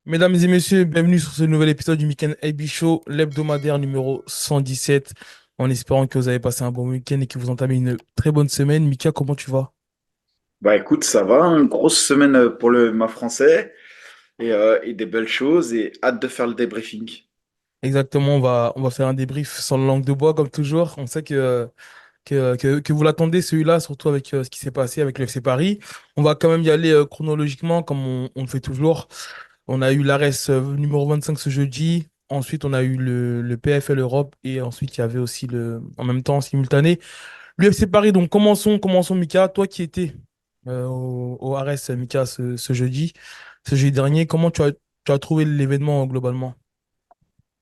Mesdames et messieurs, bienvenue sur ce nouvel épisode du Weekend AB Show, l'hebdomadaire numéro 117. En espérant que vous avez passé un bon week-end et que vous entamez une très bonne semaine. Mika, comment tu vas? Bah écoute, ça va, hein, grosse semaine pour le MA français et des belles choses et hâte de faire le débriefing. Exactement, on va faire un débrief sans langue de bois comme toujours. On sait que vous l'attendez celui-là, surtout avec ce qui s'est passé avec le FC Paris. On va quand même y aller chronologiquement comme on le fait toujours. On a eu l'ARES numéro 25 ce jeudi. Ensuite, on a eu le PFL Europe et ensuite il y avait aussi en même temps, en simultané, l'UFC Paris. Donc commençons Mika. Toi qui étais au ARES, Mika, ce jeudi dernier, comment tu as trouvé l'événement globalement?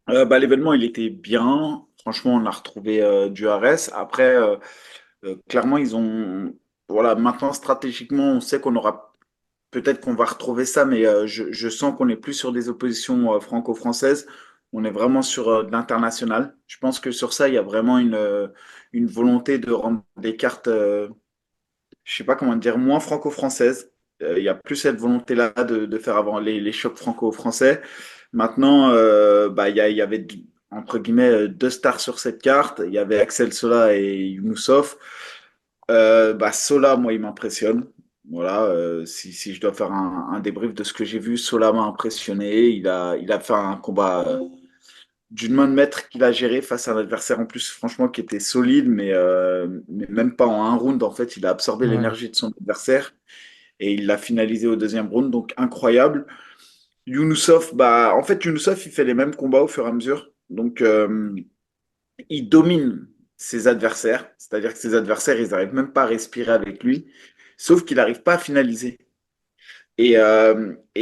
Bah, l'événement, il était bien. Franchement, on a retrouvé du Ares. Après, clairement, ils ont... Voilà, maintenant, stratégiquement, on sait qu'on aura... Peut-être qu'on va retrouver ça, mais je sens qu'on n'est plus sur des oppositions franco-françaises. On est vraiment sur de l'international. Je pense que sur ça, il y a vraiment une volonté de rendre des cartes je sais pas comment dire, moins franco-française. Il y a plus cette volonté-là de faire avant les chocs franco-français. Maintenant, bah, il y avait, entre guillemets, deux stars sur cette carte. Il y avait Axel Sola et Younoussov. Bah, Sola, moi, il m'impressionne. Voilà, si je dois faire un débrief de ce que j'ai vu, Sola m'a impressionné. Il a fait un combat d'une main de maître qu'il a géré face à un adversaire en plus, franchement, qui était solide, mais même pas en un round. En fait, il a absorbé Ouais. l'énergie de son adversaire et il l'a finalisé au deuxième round. Donc, incroyable. Younoussov, bah, en fait, Younoussov, il fait les mêmes combats au fur et à mesure. Donc, il domine ses adversaires. C'est-à-dire que ses adversaires, ils n'arrivent même pas à respirer avec lui, sauf qu'il n'arrive pas à finaliser. Et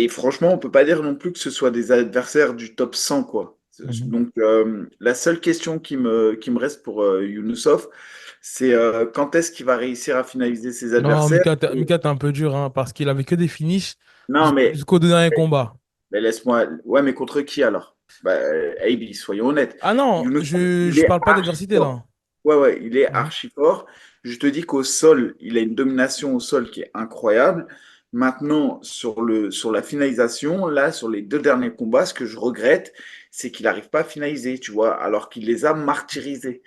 franchement, on peut pas dire non plus que ce soit des adversaires du top 100, quoi. Mhm. Donc, la seule question qui me reste pour Younoussov, c'est quand est-ce qu'il va réussir à finaliser ses Non, adversaires? Mika, t'es un peu dur, hein, parce qu'il avait que des finishes Non, jusqu'au dernier combat. mais laisse-moi. Ouais, mais contre qui alors? Bah, AB, soyons honnêtes. Ah non, Younoussov, je il est parle pas archi d'adversité fort. là. Ouais, ouais, il est Mhm. archi fort. Je te dis qu'au sol, il a une domination au sol qui est incroyable. Maintenant, sur la finalisation, là, sur les deux derniers combats, ce que je regrette, c'est qu'il n'arrive pas à finaliser, tu vois, alors qu'il les a martyrisés.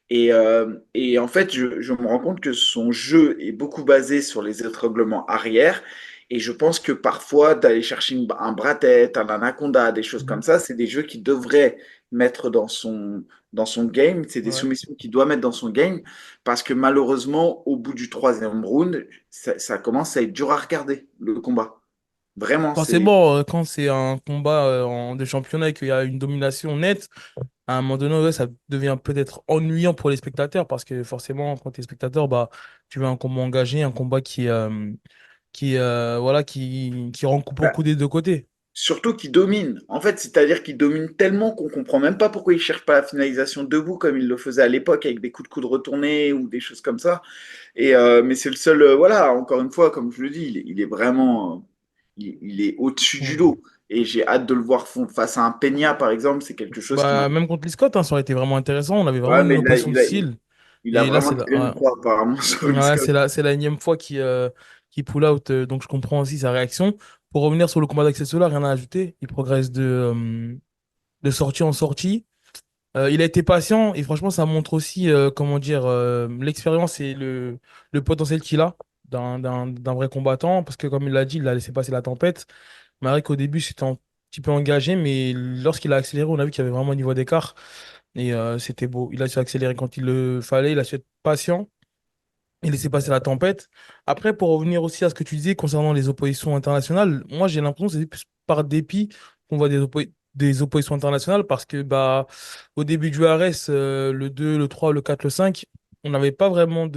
Et en fait, je me rends compte que son jeu est beaucoup basé sur les étranglements arrière. Et je pense que parfois, d'aller chercher un bras-tête, un anaconda, des choses comme Mhm. ça, c'est des jeux qu'il devrait mettre dans son game. C'est des Ouais. soumissions qu'il doit mettre dans son game. Parce que malheureusement, au bout du troisième round, ça commence à être dur à regarder, le combat. Vraiment, c'est. Forcément, quand c'est un combat de championnat et qu'il y a une domination nette, à un moment donné, ouais, ça devient peut-être ennuyant pour les spectateurs parce que forcément, quand tu es spectateur, bah, tu veux un combat engagé, un combat voilà, qui rend pour Bah, coup des deux côtés. surtout qu'il domine. En fait, c'est-à-dire qu'il domine tellement qu'on comprend même pas pourquoi il cherche pas la finalisation debout comme il le faisait à l'époque avec des coups de coude retournés ou des choses comme ça. Mais c'est le seul, voilà, encore une fois, comme je le dis, il est vraiment, il est au-dessus du Ouais. lot. Et j'ai hâte de le voir face à un Peña, par exemple. C'est quelque chose qui Bah, m'a. même contre les Scott, hein, ça aurait été vraiment intéressant. On avait vraiment Ouais, une mais opposition de style. il a Et là, vraiment c'est tiré une croix apparemment sur le ouais, Scott. c'est la énième fois qu'il pull out. Donc, je comprends aussi sa réaction. Pour revenir sur le combat d'Axel Solar, rien à ajouter. Il progresse de sortie en sortie. Il a été patient et franchement, ça montre aussi, comment dire, l'expérience et le potentiel qu'il a d'un vrai combattant. Parce que, comme il l'a dit, il a laissé passer la tempête. Malgré qu'au début, c'était un petit peu engagé, mais lorsqu'il a accéléré, on a vu qu'il y avait vraiment un niveau d'écart. Et c'était beau. Il a su accélérer quand il le fallait. Il a su être patient et laisser passer la tempête. Après, pour revenir aussi à ce que tu disais concernant les oppositions internationales, moi, j'ai l'impression que c'est plus par dépit qu'on voit des oppositions internationales parce que bah, au début du RS, le 2 le 3 le 4 le 5 on n'avait pas vraiment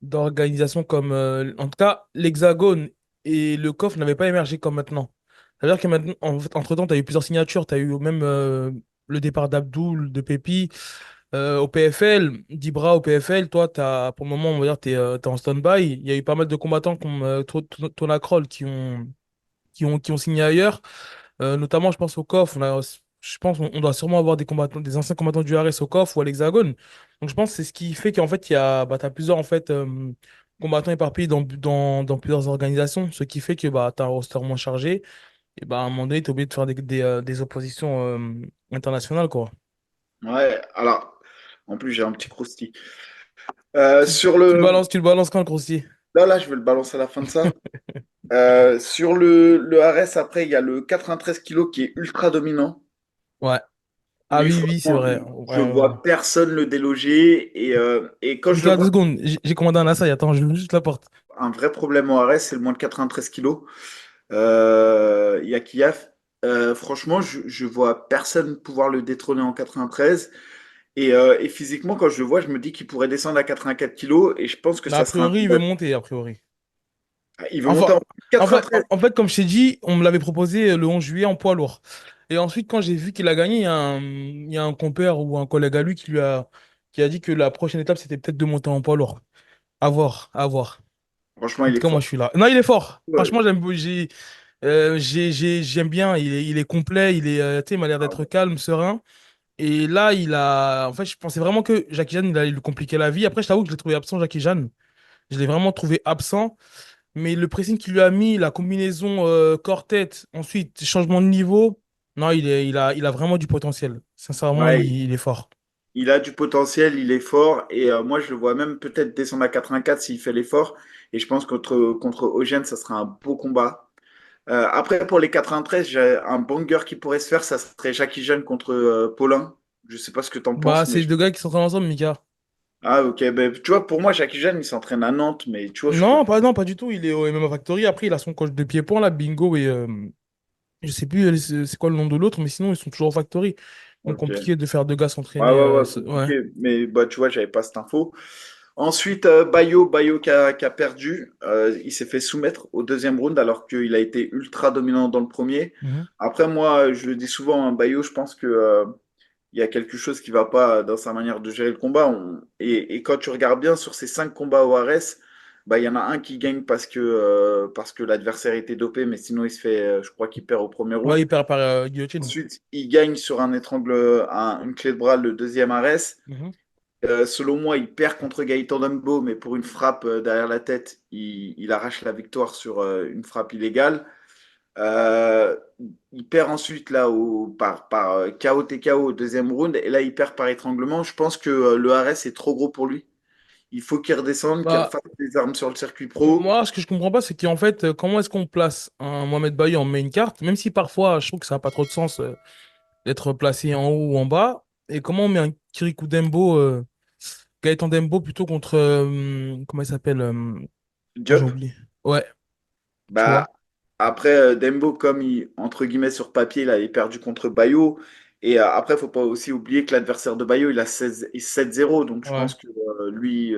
d'organisation comme. En tout cas, l'Hexagone et le COF n'avaient pas émergé comme maintenant. C'est-à-dire que maintenant, entre-temps, tu as eu plusieurs signatures, tu as eu même le départ d'Abdoul, de Pépi. Au PFL, d'Ibra au PFL, toi, pour le moment, on va dire, t'es en stand-by. Il y a eu pas mal de combattants comme Tona Kroll qui ont signé ailleurs. Notamment, je pense au COF. Je pense qu'on doit sûrement avoir des combattants, des anciens combattants du RS au COF ou à l'Hexagone. Donc, je pense que c'est ce qui fait qu'en fait, t'as plusieurs en fait, combattants éparpillés dans plusieurs organisations, ce qui fait que bah, tu as un roster moins chargé, et bah, à un moment donné, tu es obligé de faire des oppositions internationales, quoi. Ouais, alors, en plus, j'ai un petit croustille. Tu, Sur tu le balances quand le crossy? là, je vais le balancer à la fin de ça. Sur le RS, après, il y a le 93 kilos qui est ultra dominant. Ouais. Ah Lui, oui, oui, c'est franchement, vrai. je Ouais, ouais, ouais. vois personne le déloger. Et quand je le Mika, deux vois, secondes. J'ai commandé un açaï. Attends, je ouvre juste la porte. un vrai problème au RS, c'est le moins de 93 kilos. Il y a Kiaf. Franchement, je vois personne pouvoir le détrôner en 93. Et physiquement, quand je le vois, je me dis qu'il pourrait descendre à 84 kilos. Et je pense que Mais a ça sera un priori, il veut combat. monter, a priori. Il veut monter Enfin, en 93. en fait, comme je t'ai dit, on me l'avait proposé le 11 juillet en poids lourd. Et ensuite, quand j'ai vu qu'il a gagné, il y a un compère ou un collègue à lui qui a dit que la prochaine étape, c'était peut-être de monter en poids lourd. À voir, à voir. Franchement, En il tout est cas, moi, fort. je suis là. Non, il est fort. Ouais. Franchement, j'aime bien. Il est complet. Tu sais, il m'a l'air Ah d'être ouais. calme, serein. Et là, en fait, je pensais vraiment que Jackie Chan, il allait lui compliquer la vie. Après, je t'avoue que je l'ai trouvé absent, Jackie Chan. Je l'ai vraiment trouvé absent. Mais le pressing qu'il lui a mis, la combinaison corps-tête, ensuite, changement de niveau, non, il a vraiment du potentiel. Sincèrement, Ouais, il est fort. il a du potentiel, il est fort. Et moi, je le vois même peut-être descendre à 84 s'il fait l'effort. Et je pense contre Eugène, ça sera un beau combat. Après, pour les 93, j'ai un banger qui pourrait se faire. Ça serait Jackie Jeanne contre Paulin. Je sais pas ce que tu en Bah, penses, mais c'est deux gars qui s'entraînent ensemble, Mika. ah, ok. Ben, tu vois, pour moi, Jackie Jeanne, il s'entraîne à Nantes. Mais tu vois, je trouve. Non, pas du tout. Il est au MMA Factory. Après, il a son coach de pied-point, là, Bingo, et je sais plus c'est quoi le nom de l'autre, mais sinon, ils sont toujours au Factory. Donc, Ok. compliqué de faire deux gars Ouais, s'entraîner. ouais, ouais, Ouais. compliqué. Mais bah, tu vois, j'avais pas cette info. Ensuite, Bayo qui a perdu. Il s'est fait soumettre au deuxième round alors qu'il a été ultra dominant dans le premier. Mhm. Après, moi, je le dis souvent, hein, Bayo, je pense que il y a quelque chose qui va pas dans sa manière de gérer le combat. Et quand tu regardes bien sur ces 5 combats au RS, bah, il y en a un qui gagne parce que l'adversaire était dopé, mais sinon il se fait, je crois qu'il perd au premier Ouais, round. il perd par guillotine. Ensuite, il gagne sur un une clé de bras le deuxième RS. Mhm. Selon moi, il perd contre Gaëtan Dumbo, mais pour une frappe derrière la tête, il arrache la victoire sur une frappe illégale. Euh, il perd ensuite là par KO TKO au deuxième round, et là il perd par étranglement. Je pense que le RS est trop gros pour lui. Il faut qu'il redescende, qu'il Bah, refasse des armes sur le circuit pro. moi, ce que je comprends pas, c'est qu'en fait, comment est-ce qu'on place un Mohamed Bayo en main carte, même si parfois, je trouve que ça n'a pas trop de sens d'être placé en haut ou en bas, et comment on met un Kirikou Dembo, Gaëtan Dembo plutôt contre, comment il s'appelle ah, j'ai Diop. oublié. Ouais, tu vois. Bah, après, Dembo, comme entre guillemets sur papier, il avait perdu contre Bayo. Et après, faut pas aussi oublier que l'adversaire de Bayo, il a 7-0. Donc je Ouais. pense que lui,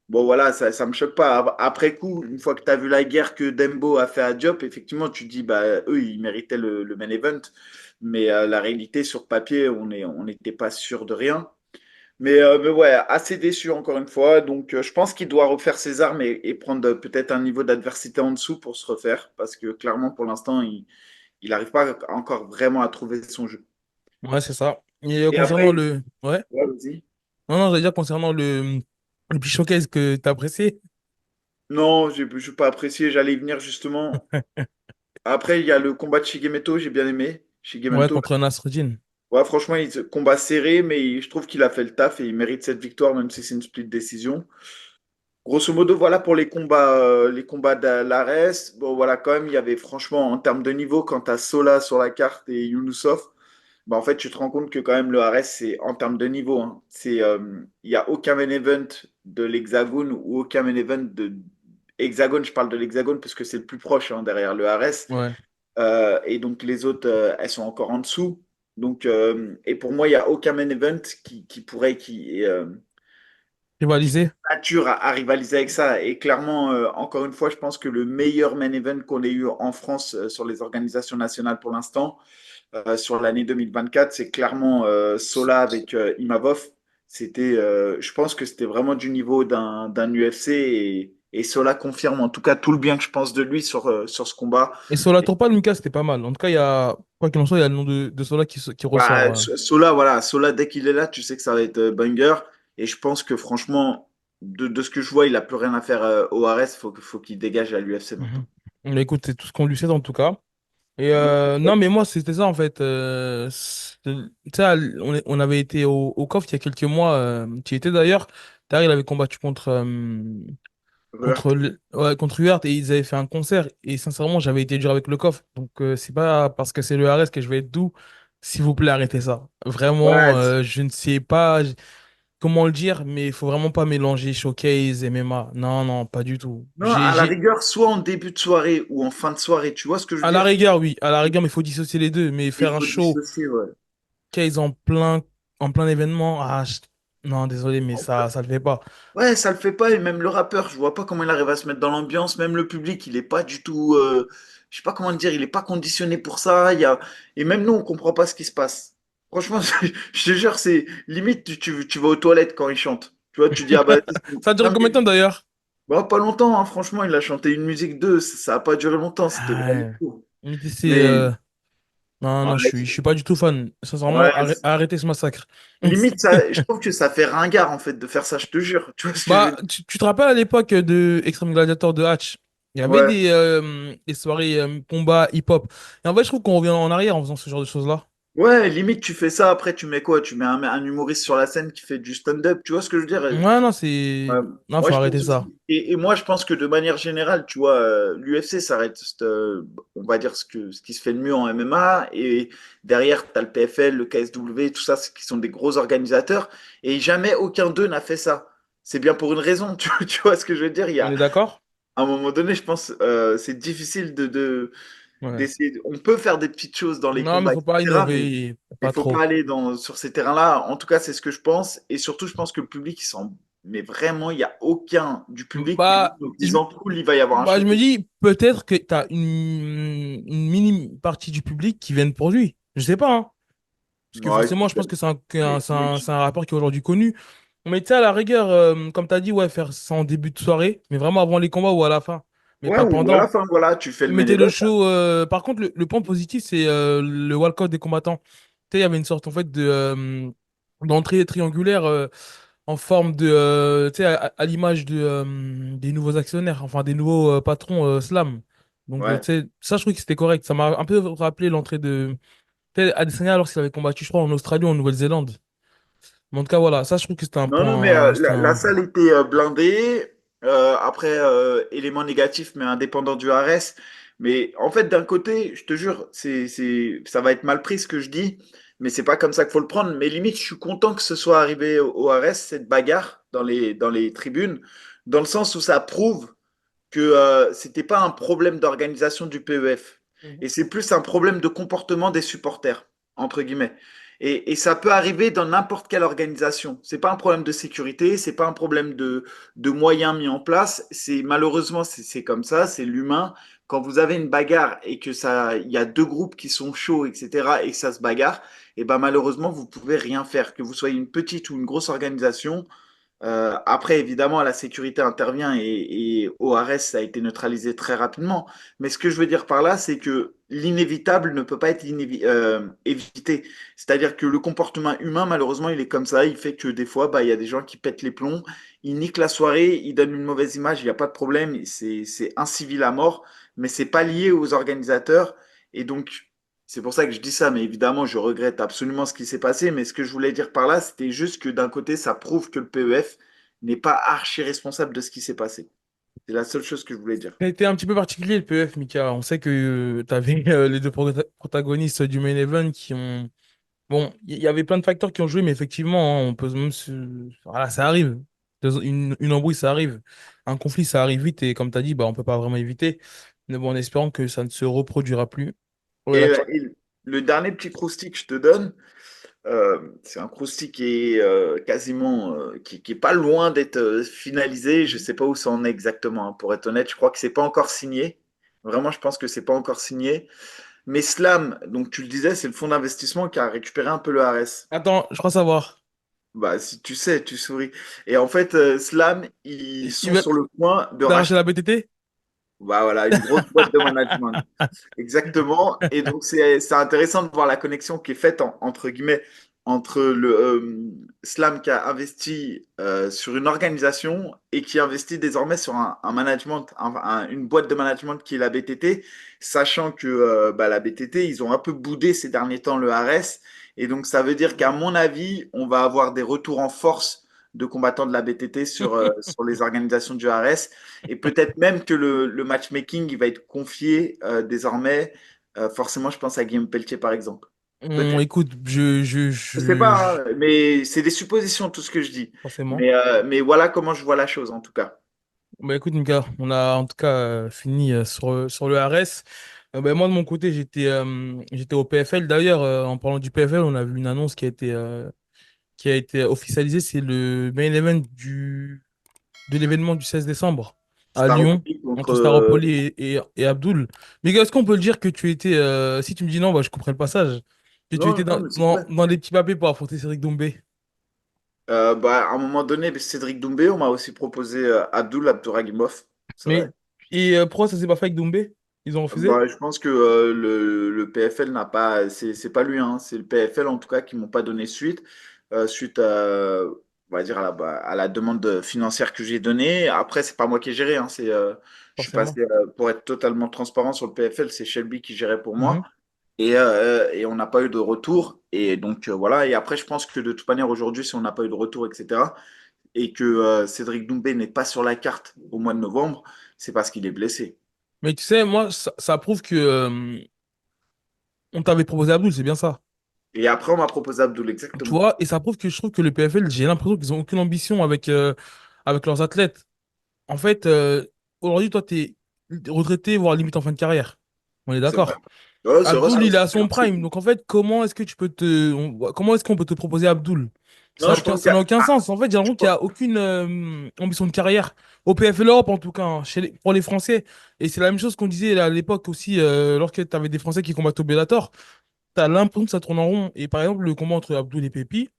bon voilà, ça me choque pas. Après coup, une fois que tu as vu la guerre que Dembo a fait à Diop, effectivement, tu te dis, bah, eux, ils méritaient le main event. Mais la réalité, sur papier, on n'était pas sûr de rien. Mais ouais, assez déçu encore une fois. Donc, je pense qu'il doit refaire ses armes et prendre peut-être un niveau d'adversité en dessous pour se refaire. Parce que clairement, pour l'instant, il n'arrive pas encore vraiment à trouver son jeu. Ouais, c'est ça. Et Et concernant après, le. Ouais. ouais, vas-y. Non, non, j'allais dire concernant le petit showcase que t'as apprécié. Non, je n'ai pas apprécié. J'allais y venir justement. Après, il y a le combat de Shigemeto, j'ai bien aimé. Ouais, Shigemeto, contre Nasruddin. ouais, franchement, combat serré, mais je trouve qu'il a fait le taf et il mérite cette victoire, même si c'est une split décision. Grosso modo, voilà pour les combats d'Ares. Bon, voilà, quand même, il y avait franchement, en termes de niveau, quand tu as Sola sur la carte et Yunusov, bah, en fait, tu te rends compte que quand même, le Ares, c'est en termes de niveau, hein, il n'y a aucun main event de l'Hexagone ou aucun main event de Hexagone. Je parle de l'Hexagone parce que c'est le plus proche hein, derrière le Ares. Ouais. Et donc, les autres, elles sont encore en dessous. Donc, et pour moi, il n'y a aucun main event qui pourrait, qui Rivalisé. nature à rivaliser avec ça. Et clairement, encore une fois, je pense que le meilleur main event qu'on ait eu en France sur les organisations nationales pour l'instant, sur l'année 2024, c'est clairement Sola avec Imavov. Je pense que c'était vraiment du niveau d'un UFC et Sola confirme en tout cas tout le bien que je pense de lui sur ce combat. Et sur la Tourpal, Mika, c'était pas mal. En tout cas, quoi qu'il en soit, il y a le nom de Sola qui ressort. Sola, voilà, Sola, dès qu'il est là, tu sais que ça va être banger. Et je pense que franchement, de ce que je vois, il a plus rien à faire au RS. Faut qu'il dégage à l'UFC Mhm. maintenant. Mais écoute, c'est tout ce qu'on lui sait en tout cas. Et Donc, non, mais moi, c'était ça en fait. Ça, on avait été au COF il y a quelques mois. Tu y étais d'ailleurs. D'ailleurs, il avait combattu Ruart. contre UART et ils avaient fait un concert. Et sincèrement, j'avais été dur avec le COF. Donc, c'est pas parce que c'est le RS que je vais être doux. S'il vous plaît, arrêtez ça. Vraiment, Ouais, je ne sais pas comment le dire, mais il faut vraiment pas mélanger showcase et MMA. Non, non, pas du tout. non, à la rigueur, soit en début de soirée ou en fin de soirée, tu vois ce que je veux À la dire? rigueur, oui. À la rigueur, mais il faut dissocier les deux. Mais Il faire un faut show dissocier, ouais. case en plein événement, non, désolé, mais ça le fait pas. Ouais, ça le fait pas, et même le rappeur, je vois pas comment il arrive à se mettre dans l'ambiance, même le public, il est pas du tout, je sais pas comment dire, il est pas conditionné pour ça, et même nous, on comprend pas ce qui se passe. Franchement, je te jure, c'est limite, tu vas aux toilettes quand il chante. Tu vois, tu dis, ah bah, Ça a duré non, combien de temps d'ailleurs? bah, pas longtemps, hein, franchement, il a chanté une musique d'eux, ça a pas duré longtemps, c'était vraiment Ah, court. mais Mais, non, non, ouais, je suis pas du tout fan. Sincèrement, ouais, arrêtez ce massacre. limite, ça, je trouve que ça fait ringard, en fait, de faire ça, je te jure. Tu vois ce que je veux Bah, dire? tu te rappelles à l'époque de Extreme Gladiator de Hatch? Il y avait Ouais. des soirées combat hip-hop. Et en fait, je trouve qu'on revient en arrière en faisant ce genre de choses-là. Ouais, limite, tu fais ça, après, tu mets quoi? Tu mets un humoriste sur la scène qui fait du stand-up, tu vois ce que je veux dire? Ouais, non, Ouais. non, Moi, faut je arrêter pense ça. aussi. Et moi, je pense que de manière générale, tu vois, l'UFC, ça reste, on va dire, ce qui se fait de mieux en MMA. Et derrière, tu as le PFL, le KSW, tout ça, qui sont des gros organisateurs. Et jamais aucun d'eux n'a fait ça. C'est bien pour une raison, tu vois ce que je veux dire? Il y On a, est d'accord? à un moment donné, je pense, c'est difficile Ouais. d'essayer. On peut faire des petites choses dans les Non, mais combats, faut pas etc. Mais innover, il pas faut pas trop. aller sur ces terrains-là. En tout cas, c'est ce que je pense. Et surtout, je pense que le public, mais vraiment, il n'y a aucun du public qui Bah, rentre en je, disant cool, il va y avoir un je choc. me dis peut-être que tu as une minime partie du public qui viennent pour lui. Je sais pas, hein. Parce que Ouais, forcément, je pense que mais, mais c'est un rapport qui est aujourd'hui connu. Mais tu sais, à la rigueur, comme tu as dit, ouais, faire ça en début de soirée, mais vraiment avant les combats ou à la fin. Mais ouais, pas ou à la pendant. fin, voilà, tu fais le main Mettez le event. show. Par contre, le point positif, c'est le walkout des combattants. Tu sais, il y avait une sorte en fait d'entrée triangulaire en forme tu sais, à l'image des nouveaux actionnaires, enfin des nouveaux patrons Slam. Donc, tu Ouais. sais, ça, je trouve que c'était correct. Ça m'a un peu rappelé l'entrée de tu sais, Adesanya lorsqu'il avait combattu, je crois, en Australie ou en Nouvelle-Zélande. Mais en tout cas, voilà, ça, je trouve que c'était un Non, non, mais point. la salle était blindée. Après, élément négatif, mais indépendant du RS. Mais en fait, d'un côté, je te jure, ça va être mal pris ce que je dis, mais c'est pas comme ça qu'il faut le prendre. Mais limite, je suis content que ce soit arrivé au RS, cette bagarre dans les tribunes, dans le sens où ça prouve que c'était pas un problème d'organisation du PEF. Mhm. Et c'est plus un problème de comportement des supporters, entre guillemets. Et ça peut arriver dans n'importe quelle organisation. C'est pas un problème de sécurité, c'est pas un problème de moyens mis en place. C'est malheureusement c'est comme ça, c'est l'humain. Quand vous avez une bagarre et que ça, il y a deux groupes qui sont chauds, etc., et que ça se bagarre, et ben malheureusement vous pouvez rien faire. Que vous soyez une petite ou une grosse organisation, après, évidemment, la sécurité intervient et ORS ça a été neutralisé très rapidement. Mais ce que je veux dire par là, c'est que l'inévitable ne peut pas être évité. C'est-à-dire que le comportement humain, malheureusement, il est comme ça. Il fait que des fois, bah, il y a des gens qui pètent les plombs, ils niquent la soirée, ils donnent une mauvaise image, il n'y a pas de problème. C'est incivil à mort, mais c'est pas lié aux organisateurs. Et donc, c'est pour ça que je dis ça, mais évidemment, je regrette absolument ce qui s'est passé. Mais ce que je voulais dire par là, c'était juste que d'un côté, ça prouve que le PEF n'est pas archi responsable de ce qui s'est passé. C'est la seule chose que je voulais dire. Ça a été un petit peu particulier le PF, Mika. On sait que tu avais les deux protagonistes du main event qui ont. Bon, il y avait plein de facteurs qui ont joué, mais effectivement, hein, on peut même se. Voilà, ça arrive. Une embrouille, ça arrive. Un conflit, ça arrive vite, et comme tu as dit, bah, on peut pas vraiment éviter. Mais bon, en espérant que ça ne se reproduira plus. Ouais, Et, là, le dernier petit croustic que je te donne, c'est un croustic qui est quasiment, qui est pas loin d'être finalisé. Je sais pas où ça en est exactement, hein, pour être honnête. Je crois que c'est pas encore signé. Vraiment, je pense que c'est pas encore signé. Mais Slam, donc tu le disais, c'est le fonds d'investissement qui a récupéré un peu le RS. attends, je crois savoir. Bah, si tu sais, tu souris. Et en fait, Slam, ils Ils sont veulent sur le point de d'arracher racheter, la BTT? bah, voilà, une grosse boîte de management. Exactement. Et donc, c'est intéressant de voir la connexion qui est faite, entre guillemets, entre Slam qui a investi sur une organisation et qui investit désormais sur un management, une boîte de management qui est la BTT, sachant que bah, la BTT, ils ont un peu boudé ces derniers temps le RS. Et donc, ça veut dire qu'à mon avis, on va avoir des retours en force de combattants de la BTT sur les organisations du RS. Et peut-être même que le matchmaking, il va être confié désormais. Forcément, je pense à Guillaume Pelletier, par exemple. Peut-être. Écoute, Je sais pas, hein, mais c'est des suppositions, tout ce que je dis. forcément. Mais voilà comment je vois la chose, en tout cas. Bah écoute, Mika, on a en tout cas fini sur le RS. Bah, moi, de mon côté, j'étais au PFL. D'ailleurs, en parlant du PFL, on a vu une annonce qui a été officialisée. C'est le main event de l'événement du 16 décembre à Lyon, Staropoli contre. entre Staropoli et Abdul. Mais est-ce qu'on peut le dire que tu étais, si tu me dis non, bah, je comprends le passage, que tu étais Non, non, mais c'est vrai. dans les petits papiers pour affronter Cédric Doumbé. Bah, à un moment donné, Cédric Doumbé, on m'a aussi proposé Abdul Abdouragimov. C'est Mais, vrai. pourquoi ça s'est pas fait avec Doumbé? Ils ont refusé? Bah, je pense que le PFL n'a pas. C'est pas lui, hein, c'est le PFL en tout cas qui m'ont pas donné suite. Suite à, on va dire à la demande financière que j'ai donnée. Après, c'est pas moi qui ai géré, hein, je suis Forcément. passé, pour être totalement transparent sur le PFL, c'est Shelby qui gérait pour Mhm. moi. Et on n'a pas eu de retour. Et donc voilà. Et après, je pense que de toute manière, aujourd'hui, si on n'a pas eu de retour, etc., et que Cédric Doumbé n'est pas sur la carte au mois de novembre, c'est parce qu'il est blessé. Mais tu sais, moi, ça prouve que on t'avait proposé Abdul, c'est bien ça. Et après, on m'a proposé Abdul, Tu exactement. vois, et ça prouve que je trouve que le PFL, j'ai l'impression qu'ils ont aucune ambition avec leurs athlètes. En fait, aujourd'hui, toi, t'es retraité, voire limite en fin de carrière. On est C'est vrai. d'accord. Ouais, c'est vrai, Abdul, il est à c'est son un truc. prime. Donc, en fait, comment est-ce que tu peux comment est-ce qu'on peut te proposer Abdul? Non, je pense Ça qu'il y n'a a. aucun Ah, sens. En fait, j'ai je l'impression qu'il pense- n'y a aucune ambition de carrière. Au PFL Europe, en tout cas, hein, pour les Français. Et c'est la même chose qu'on disait à l'époque aussi, lorsque tu avais des Français qui combattent au Bellator. Tu as l'impression que ça tourne en rond. Et par exemple, le combat entre Abdul et Pépi,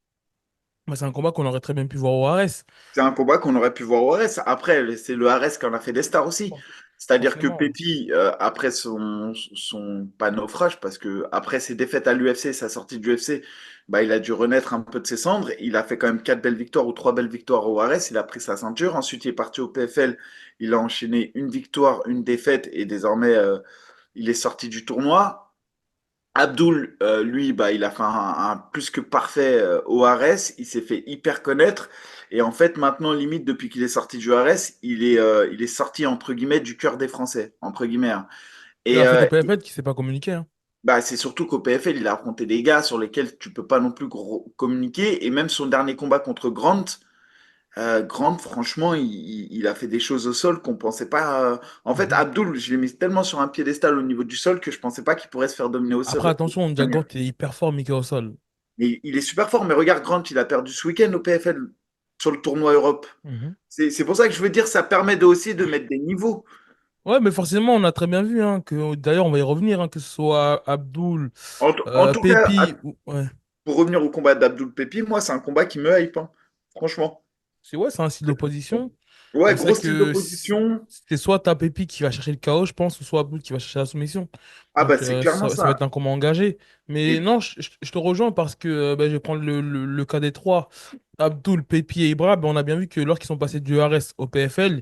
bah, c'est un combat qu'on aurait très bien pu voir au ARS. C'est un combat qu'on aurait pu voir au RS. Après, c'est le RS qui en a fait des stars aussi. C'est-à-dire que Forcément. Pépi, après son pas naufrage, parce que après ses défaites à l'UFC, sa sortie du UFC, bah, il a dû renaître un peu de ses cendres. Il a fait quand même quatre belles victoires ou trois belles victoires au RS. Il a pris sa ceinture. Ensuite, il est parti au PFL. Il a enchaîné une victoire, une défaite, et désormais, il est sorti du tournoi. Abdul, lui, bah, il a fait un plus que parfait au Ares. Il s'est fait hyper connaître. Et en fait, maintenant, limite, depuis qu'il est sorti du Ares, il est sorti, entre guillemets, du cœur des Français, entre guillemets, hein. Mais Et en fait, au PFL, qui ne sait pas communiquer, hein. bah, c'est surtout qu'au PFL, il a affronté des gars sur lesquels tu peux pas non plus communiquer. Et même son dernier combat contre Grant, franchement, il a fait des choses au sol qu'on pensait pas. En fait, Mhm. Abdul, je l'ai mis tellement sur un piédestal au niveau du sol que je pensais pas qu'il pourrait se faire dominer au Après, sol. attention, Ndiago, t'es hyper fort, Mickey au sol. Mais il est super fort. Mais regarde, Grant, il a perdu ce week-end au PFL sur le tournoi Europe. Mhm. C'est pour ça que je veux dire, ça permet aussi de mettre des niveaux. Ouais, mais forcément, on a très bien vu, hein, que d'ailleurs, on va y revenir, hein, que ce soit Abdul, En tout cas, Pépi, ouais. pour revenir au combat d'Abdul Pepi, moi, c'est un combat qui me hype, hein. Franchement. C'est ouais, c'est un style d'opposition. Ouais, C'est vrai gros style que d'opposition. c'est soit ta Pépi qui va chercher le chaos, je pense, ou soit Abdul qui va chercher la soumission. Ah bah Donc, c'est clairement ça va ça. être un combat engagé. Mais Et non, je te rejoins parce que ben, je vais prendre le cas des trois. Abdul, Pépi et Ibra, ben, on a bien vu que lorsqu'ils sont passés du RS au PFL,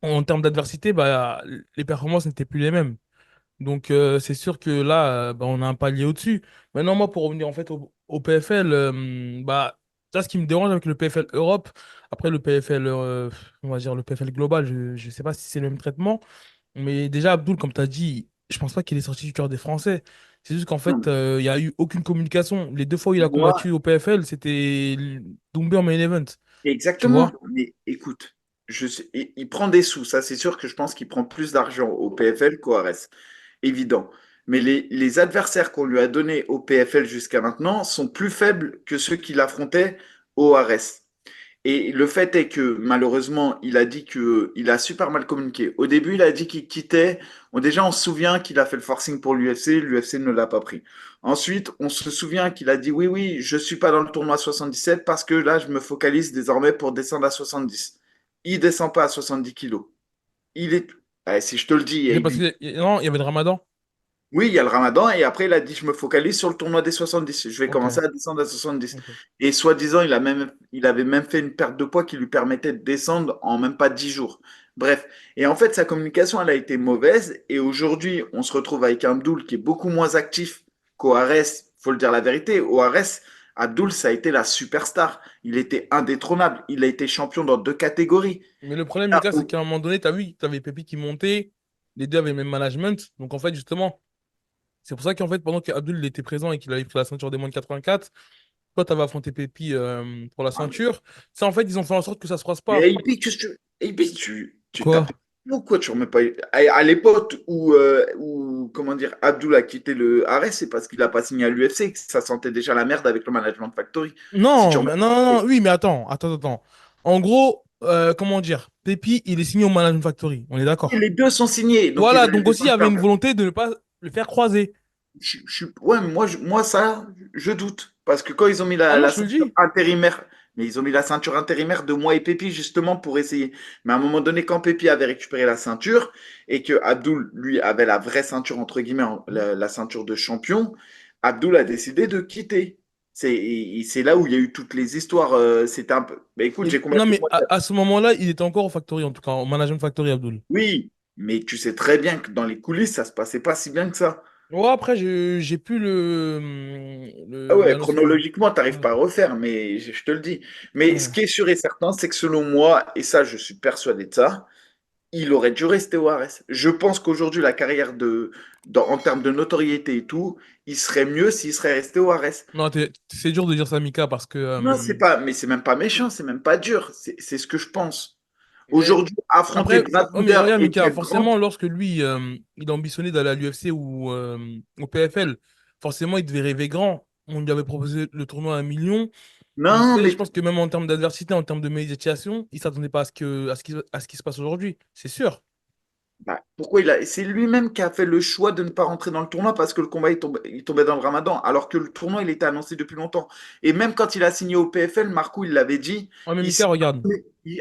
en termes d'adversité, bah, les performances n'étaient plus les mêmes. Donc, c'est sûr que là, bah, on a un palier au-dessus. Maintenant, moi, pour revenir en fait au PFL, bah, ça, ce qui me dérange avec le PFL Europe, après le PFL, on va dire le PFL global, je ne sais pas si c'est le même traitement, mais déjà, Abdul, comme tu as dit, je pense pas qu'il est sorti du cœur des Français. C'est juste qu'en fait, non, il n'y a eu aucune communication. Les deux fois où il a moi, combattu au PFL, c'était Doumbé en main event. Tu exactement. vois? Mais écoute, il prend des sous. Ça, c'est sûr que je pense qu'il prend plus d'argent au PFL qu'au RS. Évident. Mais les adversaires qu'on lui a donnés au PFL jusqu'à maintenant sont plus faibles que ceux qu'il affrontait au RS. Et le fait est que malheureusement, il a dit que il a super mal communiqué. Au début, il a dit qu'il quittait. Bon, déjà, on se souvient qu'il a fait le forcing pour l'UFC ne l'a pas pris. Ensuite, on se souvient qu'il a dit oui, oui, je suis pas dans le tournoi 77 parce que là, je me focalise désormais pour descendre à 70. Il descend pas à 70 kilos. Il est, si je te le dis, C'est parce que non, il y avait le Ramadan. Oui, il y a le Ramadan et après il a dit je me focalise sur le tournoi des 70. Je vais Ok, commencer à descendre à 70. ok. Et soi-disant, il avait même fait une perte de poids qui lui permettait de descendre en même pas 10 jours. Bref. Et en fait, sa communication, elle a été mauvaise. Et aujourd'hui, on se retrouve avec un Abdoul qui est beaucoup moins actif qu'Oares. Faut le dire la vérité. Oares, Abdoul, ça a été la superstar. Il était indétrônable. Il a été champion dans deux catégories. Mais le problème, Ah, Mika, c'est qu'à un moment donné, tu as vu, tu avais Pépi qui montait, les deux avaient le même management. Donc en fait, justement, c'est pour ça qu'en fait, pendant qu'Abdul il était présent et qu'il avait pris la ceinture des moins de 84, toi, tu avais affronté Pépi pour la ceinture. Ça, en fait, ils ont fait en sorte que ça se croise Mais pas. AP, tu Quoi? tapes ou quoi? Tu remets pas. À l'époque où, comment dire, Abdul a quitté le Ares, c'est parce qu'il a pas signé à l'UFC, que ça sentait déjà la merde avec le Management Factory. Si tu Non, remets. mais non, non, non, oui, mais attends. En gros, comment dire, Pépi, il est signé au Management Factory, on est d'accord. Les deux sont signés, donc ils Voilà, avaient donc aussi, il besoin y de avait une perdre. volonté de ne pas le faire croiser. Ouais, mais moi, ça, je doute. Parce que quand ils ont mis Ah non, la je te le ceinture dis. intérimaire, mais ils ont mis la ceinture intérimaire de moi et Pépi justement pour essayer. Mais à un moment donné, quand Pépi avait récupéré la ceinture et que Abdul, lui, avait la vraie ceinture, entre guillemets, la ceinture de champion, Abdul a décidé de quitter. C'est là où il y a eu toutes les histoires. C'était un peu. Mais écoute, j'ai combien Non, de mais mois à ce moment-là, il était encore au Factory, en tout cas, au Management Factory, Abdul. Oui, mais tu sais très bien que dans les coulisses, ça se passait pas si bien que ça. Ouais, après, j'ai plus Ah ouais, la notion. chronologiquement, tu n'arrives Ouais, pas à refaire, mais je te le dis. Mais ce ouais. qui est sûr et certain, c'est que selon moi, et ça, je suis persuadé de ça, il aurait dû rester au Ares. Je pense qu'aujourd'hui, la carrière en termes de notoriété et tout, il serait mieux s'il serait resté au Ares. Non, c'est dur de dire ça, Mika, parce que. Non, c'est pas, mais c'est même pas méchant, c'est même pas dur. C'est ce que je pense. Mais Aujourd'hui, affronter après, Brad oh, mais Wheeler regarde, et Mika, Jeff Grant, forcément, lorsque lui, il ambitionnait d'aller à l'UFC ou au PFL, forcément, il devait rêver grand. On lui avait proposé le tournoi à 1 million. Il non, sait, je mais pense que même en termes d'adversité, en termes de médiatisation, il s'attendait pas à ce qui se passe aujourd'hui. C'est sûr. bah, pourquoi c'est lui-même qui a fait le choix de ne pas rentrer dans le tournoi parce que le combat il tombait dans le Ramadan, alors que le tournoi il était annoncé depuis longtemps. Et même quand il a signé au PFL, Marco il l'avait dit. Ouais, mais il, Mika, s- regarde.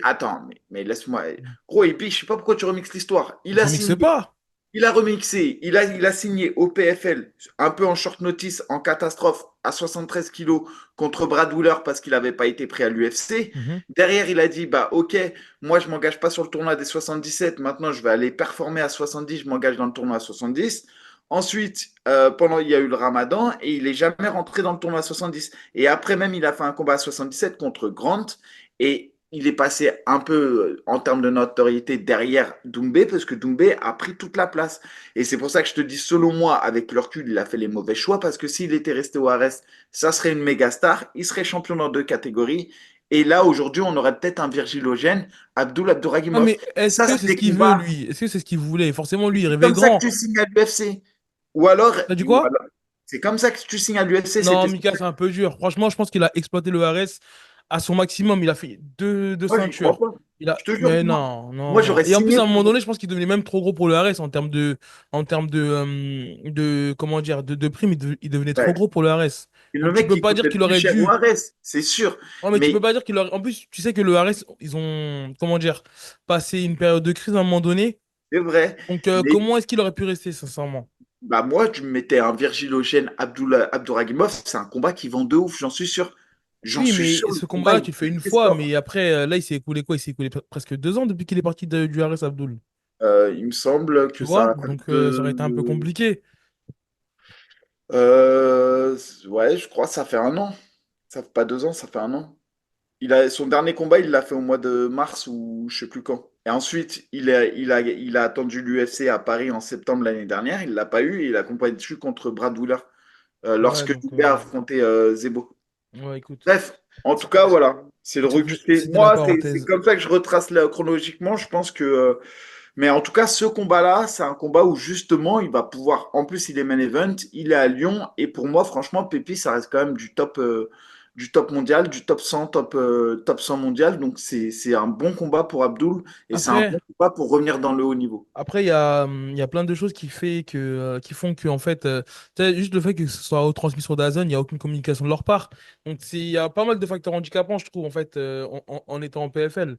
Attends, mais laisse-moi. Gros, et puis je sais pas pourquoi tu remixes l'histoire. Je remixe pas. Il a remixé, il a signé au PFL, un peu en short notice, en catastrophe, à 73 kilos contre Brad Wheeler parce qu'il n'avait pas été pris à l'UFC. Mhm. Derrière, il a dit, bah ok, moi je m'engage pas sur le tournoi des 77, maintenant je vais aller performer à 70, je m'engage dans le tournoi à 70. Ensuite, il y a eu le Ramadan et il est jamais rentré dans le tournoi à 70. Et après même, il a fait un combat à 77 contre Grant et il est passé un peu en termes de notoriété derrière Doumbé parce que Doumbé a pris toute la place. Et c'est pour ça que je te dis, selon moi, avec le recul, il a fait les mauvais choix parce que s'il était resté au Ares, ça serait une méga star. Il serait champion dans deux catégories. Et là, aujourd'hui, on aurait peut-être un Virgilogène, Ah, Abdouragimov. mais est-ce Ça, que c'est c'est ce des qu'il veut, combats. lui? Est-ce que c'est ce qu'il voulait? Forcément, lui, il C'est rêvait comme ça que grand. tu signes à l'UFC. Ou alors, T'as dit quoi? c'est comme ça que tu signes à l'UFC. Non, C'était. Mika, c'est un peu dur. Franchement, je pense qu'il a exploité le RS à son maximum. Il a fait deux Moi, j'y crois ceintures. pas. Je te jure, Mais non, non, moi non. j'aurais Et en plus, signé à un moment pour. donné, je pense qu'il devenait même trop gros pour le RS en termes de comment dire, de prime. Il devenait trop Ouais, gros pour le RS. le Donc, tu mec peux qui pas dire coûtait qu'il plus aurait cher au dû. Ares, c'est sûr. Non, mais tu peux Mais pas dire qu'il aurait. En plus, tu sais que le RS, ils ont, comment dire, passé une période de crise à un moment donné. c'est vrai. Donc, Mais comment est-ce qu'il aurait pu rester, sincèrement? bah moi, tu me mettais un Virgilogène Abdouragimov, c'est un combat qui vend de ouf, j'en suis sûr. J'en Oui, suis mais sûr, le ce combat, combat-là, il tu le fais fait une des fois, scores. mais après, là, il s'est écoulé quoi? Il s'est écoulé presque 2 ans depuis qu'il est parti du RS Abdul. Il me semble Tu que vois? ça. Donc, ça aurait été un peu compliqué. Ouais, je crois que ça fait un an. Ça fait pas 2 ans, ça fait un an. Son dernier combat, il l'a fait au mois de mars ou je sais plus quand. Et ensuite, il a attendu l'UFC à Paris en septembre l'année dernière. Il l'a pas eu et il a combattu contre Brad Wheeler Ouais, lorsque donc, Doumbé a affronté Zebo. ouais, écoute, Bref, en tout cas, voilà. C'est le recul. c'était la Moi, c'est parenthèse. comme ça que je retrace chronologiquement. Je pense que. Mais en tout cas, ce combat-là, c'est un combat où justement, il va pouvoir. En plus, il est main event, il est à Lyon. Et pour moi, franchement, Pépi, ça reste quand même du top mondial, du top 100, top 100 mondial. Donc, c'est un bon combat pour Abdul. Et c'est un Après, bon combat pour revenir dans le haut niveau. après, il y a plein de choses qui font que, en fait, tu sais, juste le fait que ce soit retransmis sur DAZN, il n'y a aucune communication de leur part. Donc, il y a pas mal de facteurs handicapants, je trouve, en fait, en étant en PFL.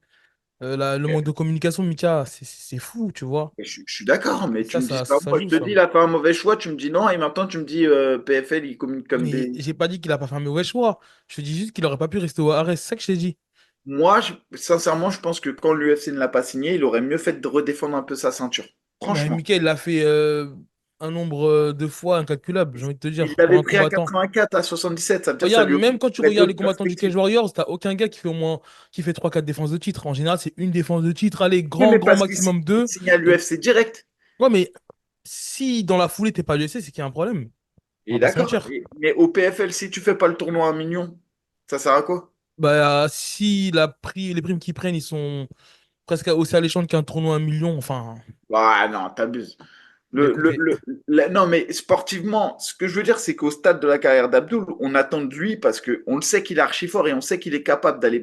Le manque de communication, Mika, c'est fou, tu vois. Et je suis d'accord, Et mais tu ça, me dis ça, ça. ça Moi, je joue, te ça. dis, il a fait un mauvais choix, tu me dis non, et maintenant tu me dis PFL, il communique comme Mais des. j'ai pas dit qu'il a pas fait un mauvais choix. Je te dis juste qu'il aurait pas pu rester au Arès. C'est ça que je t'ai dit. Moi, sincèrement, je pense que quand l'UFC ne l'a pas signé, il aurait mieux fait de redéfendre un peu sa ceinture. Mais Franchement. Mika, il l'a fait un nombre de fois incalculable, j'ai envie de te Il dire, pour l'avait un pris à combattant. 84, à 77, ça veut dire que ça Regarde, lui même quand tu aurait regardes les d'autres combattants du Cage perspectives. Warriors, t'as aucun gars qui fait au moins qui fait trois quatre défenses de titre. En général, c'est une défense de titre. Allez, Oui, mais grand parce qu'il maximum il deux. signe à Et... l'UFC direct. Ouais, mais si dans la foulée, t'es pas l'UFC, c'est qu'il y a un problème. On Et va pas se d'accord. mentir. Mais au PFL, si tu fais pas le tournoi à 1 million, ça sert à quoi? Bah, si les primes qu'ils prennent, ils sont presque aussi alléchantes qu'un tournoi à 1 million, enfin, Ah non, t'abuses. bah écoutez, Non, mais sportivement, ce que je veux dire, c'est qu'au stade de la carrière d'Abdoul, on attend de lui parce qu'on le sait qu'il est archi fort et on sait qu'il est capable d'aller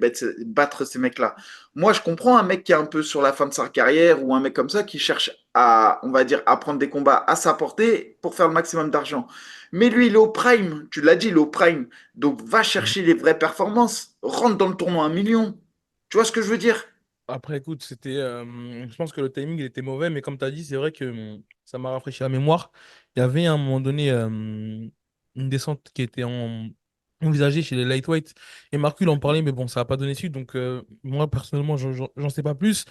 battre ces mecs-là. Moi, je comprends un mec qui est un peu sur la fin de sa carrière ou un mec comme ça qui cherche à, on va dire, à prendre des combats à sa portée pour faire le maximum d'argent. Mais lui, il est au prime. Tu l'as dit, il est au prime. Donc, va chercher les vraies performances. Rentre dans le tournoi à 1 million. Tu vois ce que je veux dire? après, écoute, je pense que le timing il était mauvais, mais comme tu as dit, c'est vrai que ça m'a rafraîchi la mémoire. Il y avait à un moment donné une descente qui était envisagée chez les lightweights, et Marcul en parlait, mais bon, ça n'a pas donné suite, donc moi, personnellement, j'en sais pas plus.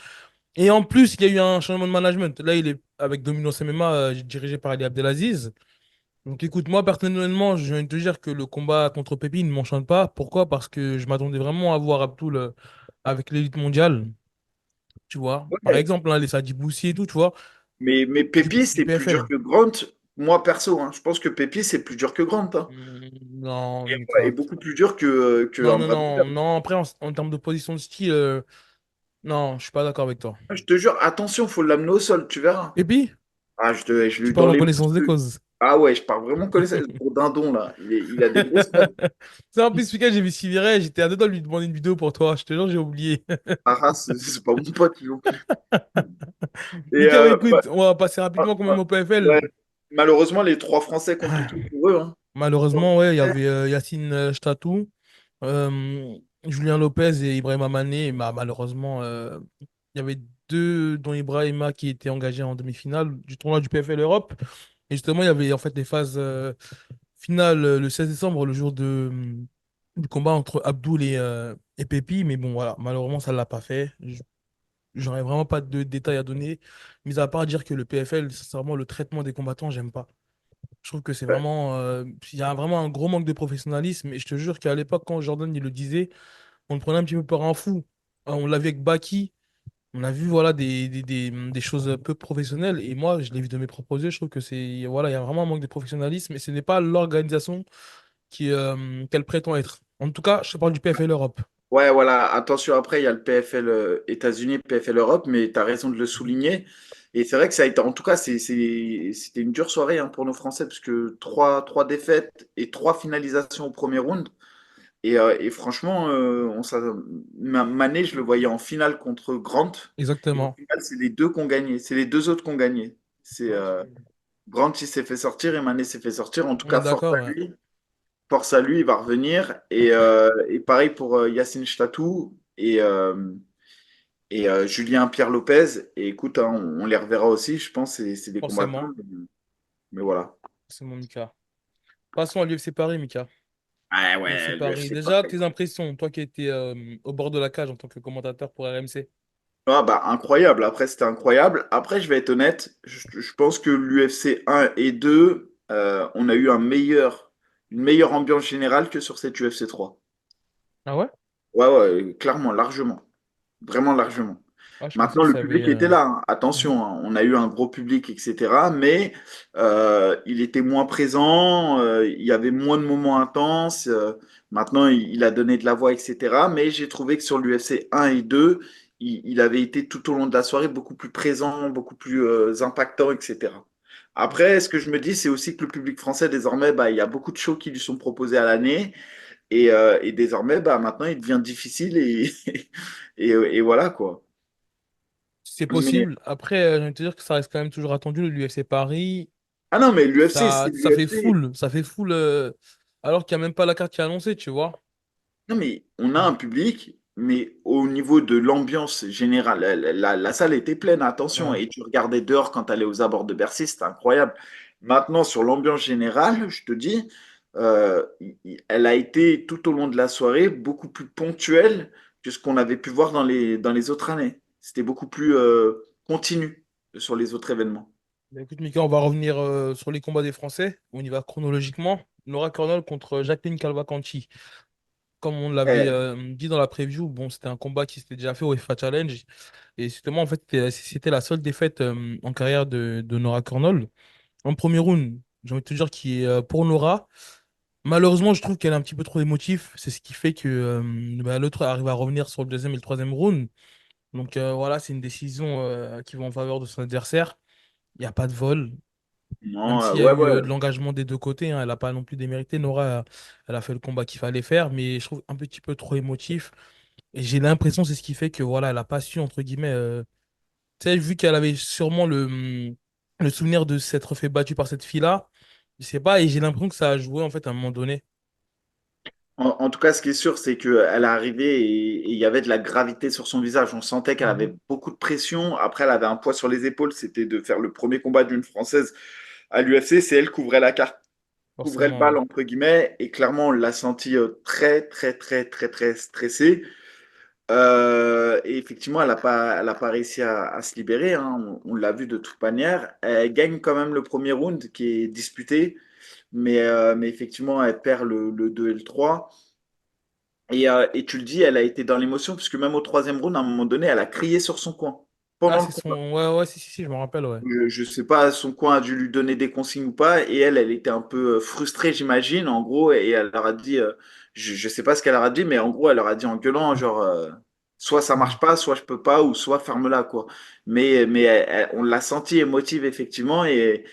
Et en plus, il y a eu un changement de management. Là, il est avec Dominos MMA, dirigé par Ali Abdelaziz. Donc écoute, moi, personnellement, je viens de te dire que le combat contre Pépine ne m'enchante pas. Pourquoi? Parce que je m'attendais vraiment à voir Abdul avec l'élite mondiale. Tu vois. Par Ouais. exemple, hein, les Sadji Boussi et tout, tu vois, Mais Pépi, du c'est plus dur PFL. que Grant. Moi, perso, hein, je pense que Pépi, c'est plus dur que Grant. Hein. Non, Et Mika. beaucoup plus dur que Non, un non, Bradler. non, non. Après, en termes de position de style, non, je suis pas d'accord avec toi. Je te jure, attention, faut l'amener au sol, tu verras. Et puis, Ah, je tu lui parles dans en les connaissance de muscles. cause. Ah ouais, je parle vraiment connaissance. Pour Dindon, là. Il a des grosses cannes. Ça, en plus, ce week-end, j'ai vu Siviré, j'étais à deux doigts de lui demander une vidéo pour toi. Je te jure, j'ai oublié. Ah, c'est pas mon pote non plus. Et Mika, ouais, écoute, on va passer rapidement quand même au ouais, PFL. malheureusement, les trois Français comptent tout pour eux. Hein. Malheureusement, ouais, il y avait Yacine Statou, Julien Lopez et Ibrahima Mané. Malheureusement, il y avait deux, dont Ibrahima, qui était engagé en demi-finale du tournoi du PFL Europe. Et justement, il y avait en fait les phases finales le 16 décembre, le jour du combat entre Abdoul et Pépi. Mais bon, voilà, malheureusement, ça ne l'a pas fait. J'aurais vraiment pas de détails à donner, mis à part dire que le PFL, sincèrement, le traitement des combattants, j'aime pas. Je trouve que c'est Ouais. vraiment. Il y a vraiment un gros manque de professionnalisme. Et je te jure qu'à l'époque, quand Jordan il le disait, on le prenait un petit peu pour un fou. On l'a vu avec Baki. On a vu voilà, des choses peu professionnelles. Et moi, je l'ai vu de mes propres yeux. Je trouve que c'est. Voilà, il y a vraiment un manque de professionnalisme. Et ce n'est pas l'organisation qu'elle prétend être. En tout cas, je te parle du PFL Europe. Ouais, voilà. Attention, après, il y a le PFL États-Unis, PFL Europe, mais tu as raison de le souligner. Et c'est vrai que ça a été, en tout cas, c'était une dure soirée hein, pour nos Français, puisque trois défaites et trois finalisations au premier round. Et franchement, Mané, je le voyais en finale contre Grant. Et au Exactement. final, c'est les deux qui ont gagné. C'est les deux autres qui ont gagné. C'est Ouais, Grant, il s'est fait sortir et Mané s'est fait sortir. En tout on est cas, force à d'accord, ouais. lui. Force à lui, il va revenir. Et pareil pour Yacine Chtatou et Julien Pierre Lopez. Et écoute, hein, on les reverra aussi, je pense. C'est des combattants. Forcément. Mais voilà. C'est mon Mika. Passons à l'UFC Paris, Mika. Ah UFC ouais, Paris. l'UFC Déjà, Paris. tes impressions, toi qui étais au bord de la cage en tant que commentateur pour RMC. Ah bah incroyable. Après, c'était incroyable. Après, je vais être honnête. Je pense que l'UFC 1 et 2, on a eu une meilleure ambiance générale que sur cette UFC 3. Ah ouais? Ouais, ouais, clairement, largement. Vraiment largement. Ah, je pensais Maintenant, que le ça avait. public était là. Hein. Mhm. Attention, hein, on a eu un gros public, etc. Mais il était moins présent, il y avait moins de moments intenses. Maintenant, il a donné de la voix, etc. Mais j'ai trouvé que sur l'UFC 1 et 2, il avait été tout au long de la soirée beaucoup plus présent, beaucoup plus impactant, etc. Après, ce que je me dis, c'est aussi que le public français, désormais, bah, il y a beaucoup de shows qui lui sont proposés à l'année. Et désormais, bah, maintenant, il devient difficile et voilà quoi. C'est Mais, possible. Après, je vais te dire que ça reste quand même toujours attendu, l'UFC Paris. ah non, mais l'UFC, Ça, c'est ça fait l'UFC. full. Ça fait full. Alors qu'il n'y a même pas la carte qui est annoncée, tu vois. Non, mais on a un public. mais au niveau de l'ambiance générale, la salle était pleine, attention, Ouais. et tu regardais dehors quand tu allais aux abords de Bercy, c'était incroyable. Maintenant, sur l'ambiance générale, je te dis, elle a été tout au long de la soirée beaucoup plus ponctuelle que ce qu'on avait pu voir dans les autres années. C'était beaucoup plus continu sur les autres événements. Bah, écoute, Mika, on va revenir sur les combats des Français. On y va chronologiquement. Laura Cornell contre Jacqueline Calva-Canchi. Comme on l'avait Eh, dit dans la preview, bon, c'était un combat qui s'était déjà fait au FIFA Challenge. Et justement, en fait, c'était la seule défaite en carrière de Nora Cornell. En premier round, j'ai envie de te dire qui est pour Nora. Malheureusement, je trouve qu'elle est un petit peu trop émotive. C'est ce qui fait que bah, l'autre arrive à revenir sur le deuxième et le troisième round. Donc voilà, c'est une décision qui va en faveur de son adversaire. Il n'y a pas de vol. Même non, s'il y a ouais, eu ouais. de l'engagement des deux côtés, hein, elle n'a pas non plus démérité. Nora, elle a fait le combat qu'il fallait faire, mais je trouve un petit peu trop émotif. Et j'ai l'impression, c'est ce qui fait que voilà, elle n'a pas su, entre guillemets, tu sais, vu qu'elle avait sûrement le souvenir de s'être fait battue par cette fille-là, je sais pas, et j'ai l'impression que ça a joué en fait à un moment donné. En tout cas, ce qui est sûr, c'est qu'elle est arrivée et il y avait de la gravité sur son visage. On sentait qu'elle Mhm. avait beaucoup de pression. Après, elle avait un poids sur les épaules. C'était de faire le premier combat d'une Française à l'UFC. C'est elle qui couvrait la carte, couvrait le Forcément, bal, ouais. entre guillemets. Et clairement, on l'a senti très, très, très, très, très stressée. Et effectivement, elle a pas réussi à se libérer, hein. On l'a vu de toute manière. Elle gagne quand même le premier round qui est disputé. Mais effectivement, elle perd le 2 et le 3. Et tu le dis, elle a été dans l'émotion, puisque même au troisième round, à un moment donné, elle a crié sur son coin Ah, pendant le c'est combat. son. Ouais, ouais, si, si, si, je me rappelle, ouais. Je ne sais pas, son coin a dû lui donner des consignes ou pas, et elle était un peu frustrée, j'imagine, en gros, et elle leur a dit, je ne sais pas ce qu'elle leur a dit, mais en gros, elle leur a dit en gueulant, genre, soit ça Mhm. marche pas, soit je peux pas, ou soit ferme-la, quoi. Mais on l'a senti émotive, effectivement, et